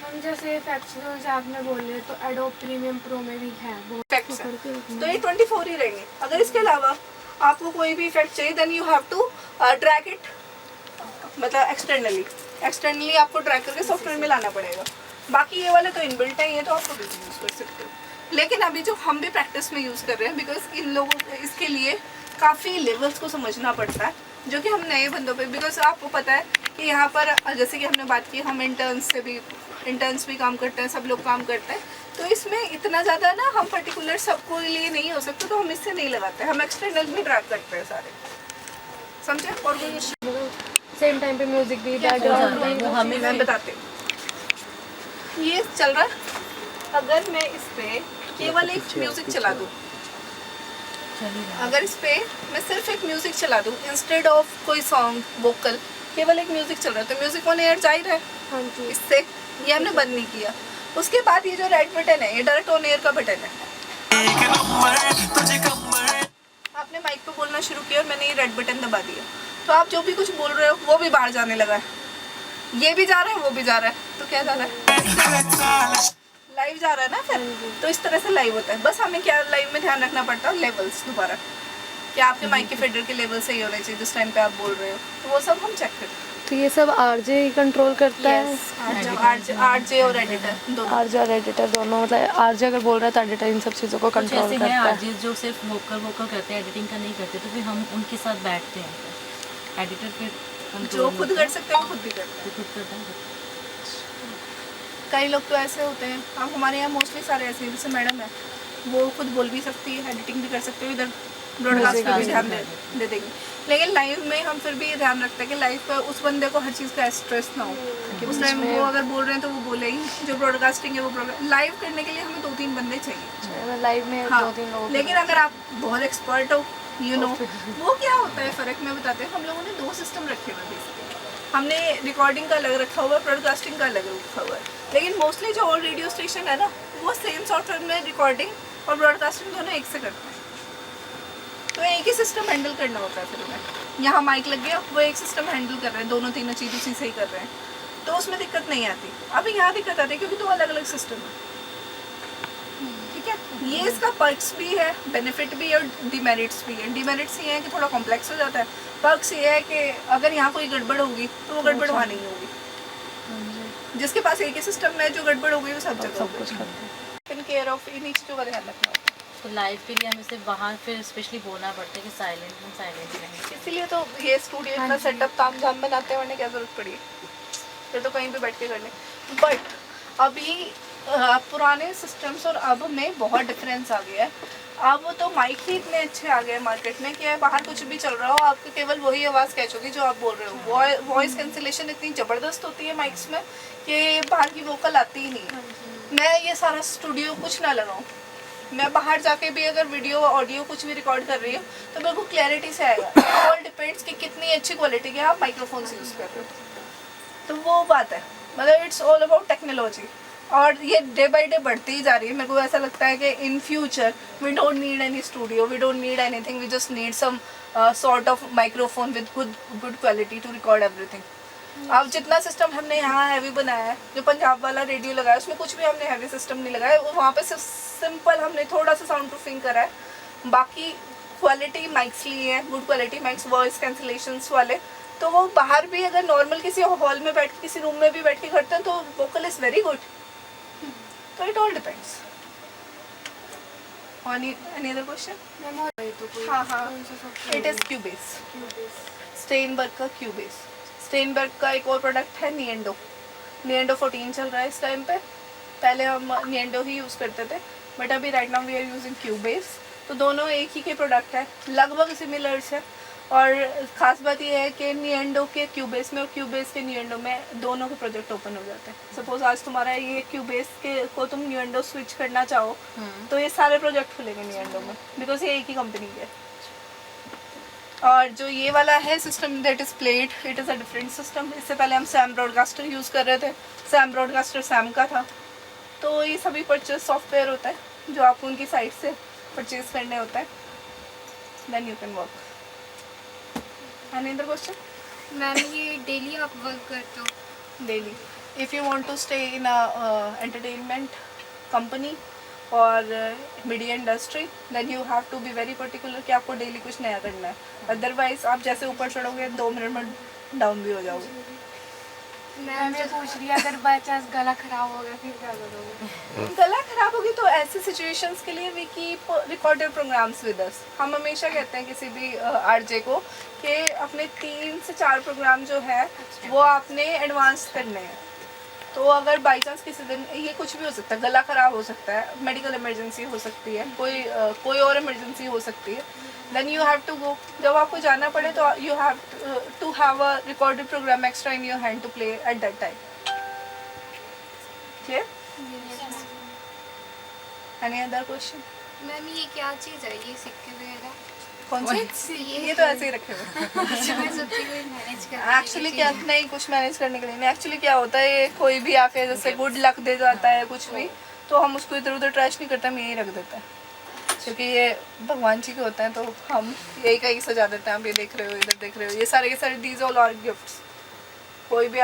हम जैसे इफेक्ट्स जो आपने बोले तो एडोब प्रीमियम प्रो में भी है वो इफेक्ट्स है, तो ये 24 ही रहेंगे। अगर इसके अलावा आपको कोई भी इफेक्ट चाहिए, then you have to drag it, मतलब एक्सटर्नली आपको ड्रैग करके सॉफ्टवेयर में लाना पड़ेगा। बाकी ये वाले तो इनबिल्ट है, ये तो आप कभी भी यूज़ कर सकते हो। लेकिन अभी जो हम भी प्रैक्टिस में यूज़ कर रहे हैं, बिकॉज इन लोगों को इसके लिए काफ़ी लेवल्स को समझना पड़ता है, जो कि हम नए बंदों पे, बिकॉज आपको पता है कि यहाँ पर जैसे कि हमने बात की, हम इंटर्न्स भी काम करते हैं, सब लोग काम करते हैं, तो इसमें इतना ज़्यादा ना हम पर्टिकुलर सबको लिए नहीं हो सकते, तो हम इससे नहीं लगाते, हम एक्सटर्नल भी ट्रैक करते हैं सारे, समझे। और सेम टाइम पे म्यूजिक भी मैं बताती हूँ। ये चल रहा है, अगर मैं इस पे केवल एक म्यूजिक चला दूँ, अगर इस पे मैं सिर्फ एक म्यूजिक चला दूँ इंस्टेड ऑफ कोई सॉन्ग वोकल, केवल एक म्यूजिक चल रहा है, तो म्यूजिक ऑन एयर जा ही रहा है इससे, ये हमने बंद नहीं किया। उसके बाद ये जो रेड बटन है, ये डायरेक्ट ऑन एयर का बटन है। आपने माइक पे बोलना शुरू किया और मैंने ये रेड बटन दबा दिया, तो आप जो भी कुछ बोल रहे हो वो भी बाहर जाने लगा है, ये भी जा रहा है, वो भी जा रहा है, तो क्या जा रहा है, लाइव जा रहा है ना फिर। तो इस तरह से लाइव होता है। बस हमें क्या लाइव में ध्यान रखना पड़ता है, लेवल्स दोबारा, कि आपके माइक के फेडर के लेवल सही होने चाहिए जिस टाइम पे आप बोल रहे हो, तो वो सब हम चेक करते हैं। तो ये सब आरजे कंट्रोल करता है, आरजे और एडिटर दोनों, आरजे और एडिटर दोनों, मतलब आरजे अगर बोल रहा है तो एडिटर इन सब चीज़ों को कंट्रोल करता है। आरजे जो सिर्फ वोकल करते हैं, एडिटिंग का नहीं करते, तो फिर हम उनके साथ बैठते हैं, एडिटर फिर जो खुद कर सकते हैं वो खुद भी करते हैं। कई लोग तो ऐसे होते हैं, हम हमारे यहाँ मोस्टली सारे ऐसे हैं, जैसे मैडम है, वो खुद बोल भी सकती है, एडिटिंग भी कर सकते हो, इधर ब्रॉडकास्ट पे भी ध्यान दे देंगे। लेकिन लाइव में हम फिर भी ये ध्यान रखते हैं कि लाइव पर उस बंदे को हर चीज़ का स्ट्रेस ना हो कि उस टाइम वो अगर बोल रहे हैं तो वो बोले ही, जो ब्रॉडकास्टिंग है वो लाइव करने के लिए हमें 2-3 बंदे चाहिए लाइव में हाँ, 2-3 लोग। लेकिन अगर आप बहुत एक्सपर्ट हो वो क्या होता है फ़र्क मैं बताते हैं। हम लोगों ने 2 सिस्टम रखे हुए बेसिकली, हमने रिकॉर्डिंग का अलग रखा हुआ है, ब्रॉडकास्टिंग का अलग रखा हुआ है, लेकिन मोस्टली जो और रेडियो स्टेशन है ना वो सेम सॉफ्टवेयर में रिकॉर्डिंग और ब्रॉडकास्टिंग दोनों एक से करते हैं, तो एक ही सिस्टम हैंडल करना होता है। फिर उन्हें यहाँ माइक लग गया, वो एक सिस्टम हैंडल कर रहे हैं, दोनों तीनों चीज़ उसी से ही कर रहे हैं, तो उसमें दिक्कत नहीं आती। अभी यहाँ दिक्कत आती है क्योंकि 2 अलग अलग सिस्टम है, ठीक है। ये इसका पर्क्स भी है, बेनिफिट भी है और डिमेरिट्स भी है। डिमेरिट्स ये है कि थोड़ा कॉम्प्लेक्स हो जाता है, पर्क्स ये है कि अगर यहाँ कोई गड़बड़ होगी तो वो गड़बड़ वहाँ नहीं होगी। जिसके पास एक ही सिस्टम है, जो गड़बड़ होगी वो सब जगह सब कुछ टेकन केयर ऑफ, इन्हीं चीज़ों का ध्यान रखना होता है। तो लाइव के लिए हमें सिर्फ बाहर फिर स्पेशली बोलना पड़ता है कि साइलेंट रहें, इसीलिए तो ये स्टूडियो इतना सेटअप ताम झाम बनाते हैं, वरना क्या ज़रूरत पड़ी है, फिर तो कहीं भी बैठ के कर लें। बट अभी पुराने सिस्टम्स और अब में बहुत डिफरेंस आ गया है। अब तो माइक ही इतने अच्छे आ गए मार्केट में कि बाहर कुछ भी चल रहा हो आपको केवल वही आवाज़ कैच होगी जो आप बोल रहे हो। वॉइस कैंसिलेशन इतनी ज़बरदस्त होती है माइक्स में कि बाहर की वोकल आती ही नहीं। मैं ये सारा स्टूडियो कुछ ना लगाऊँ, मैं बाहर जाके भी अगर वीडियो ऑडियो कुछ भी रिकॉर्ड कर रही हूँ तो बिल्कुल क्लैरिटी से आएगा। ऑल डिपेंड्स कि कितनी अच्छी क्वालिटी के आप माइक्रोफोन्स यूज़ कर रहे हो, तो वो बात है। मतलब इट्स ऑल अबाउट टेक्नोलॉजी, और ये डे बाय डे बढ़ती ही जा रही है। मेरे को ऐसा लगता है कि in future we don't need any studio, we don't need anything, we just need some sort of microphone with good quality to record everything. अब जितना सिस्टम हमने यहाँ हैवी बनाया है, जो पंजाब वाला रेडियो लगाया उसमें कुछ भी हमने हैवी सिस्टम नहीं लगाया, वहाँ पे सिर्फ सिंपल हमने थोड़ा सा साउंड प्रूफिंग करा है, बाकी क्वालिटी माइक्स लिए हैं, good quality mics, voice cancellations वाले। तो वो बाहर भी अगर नॉर्मल किसी हॉल में बैठ के किसी रूम में भी बैठ के करते हैं तो वोकल इज़ वेरी गुड। तो it all depends on any other question. हाँ हाँ, इट इज़ क्यूबेस, स्टेनबर्ग का क्यूबेस। स्टेनबर्ग का एक और प्रोडक्ट है निएंडो 14 चल रहा है इस टाइम पे। पहले हम निएंडो ही यूज़ करते थे, बट अभी right now we are using Cubase. तो दोनों एक ही के प्रोडक्ट है, लगभग सिमिलर्स है, और ख़ास बात यह है कि निएंडो के क्यूबेस में और क्यूबेस के निएंडो में दोनों के प्रोजेक्ट ओपन हो जाते हैं। सपोज आज तुम्हारा ये क्यूबेस के को तुम निएंडो स्विच करना चाहो तो ये सारे प्रोजेक्ट खुलेंगे निएंडो में, बिकॉज ये एक ही कंपनी के। और जो ये वाला है system that is played, it is a different system. इससे पहले हम सैम ब्रॉडकास्टर यूज़ कर रहे थे, सैम ब्रॉडकास्टर सैम का था। तो ये सभी परचेज सॉफ्टवेयर होता है जो आपको उनकी साइट से परचेज करने होता है, then you can work. Any other question? Ma'am ये डेली आप वर्क करते हो? Daily. If you want to stay in a entertainment company और media industry, then you have to be very particular कि आपको डेली कुछ नया करना है। अदरवाइज आप जैसे ऊपर चढ़ोगे 2 मिनट में डाउन भी हो जाओगे। मैम ये पूछ रही है अगर बाय चांस गला खराब हो गया फिर क्या करोगे? गला खराब होगी तो ऐसे सिचुएशंस के लिए we keep recorded programmes with us. हम हमेशा कहते हैं किसी भी आरजे को कि अपने 3 से 4 प्रोग्राम जो है वो आपने एडवांस करने हैं। तो अगर बाई चांस किसी दिन ये कुछ भी हो सकता है, गला ख़राब हो सकता है, मेडिकल इमरजेंसी हो सकती है, कोई और इमरजेंसी हो सकती है, then you have to go. जब आपको जाना पड़े तो you have to have a recorded programme extra in your hand to play at that time. Clear? Any other question? Ma'am ये क्या चीज़ है, ये सिक्के वगैरह कौन सी? ये तो ऐसे ही रखे हुए। एक्चुअली क्या नहीं, कुछ मैनेज करने के लिए नहीं। एक्चुअली क्या होता है, ये कोई भी आके जैसे गुड लक दे जाता है कुछ भी, तो हम उसको इधर उधर ट्रैश नहीं करते, हम यही रख देते हैं, क्योंकि ये भगवान जी के होते हैं, तो हम यही कहीं सजा देते हैं। आप ये देख रहे हो, इधर देख रहे हो, ये सारे के सारे दीज ऑल आर गिफ्ट्स। कोई भी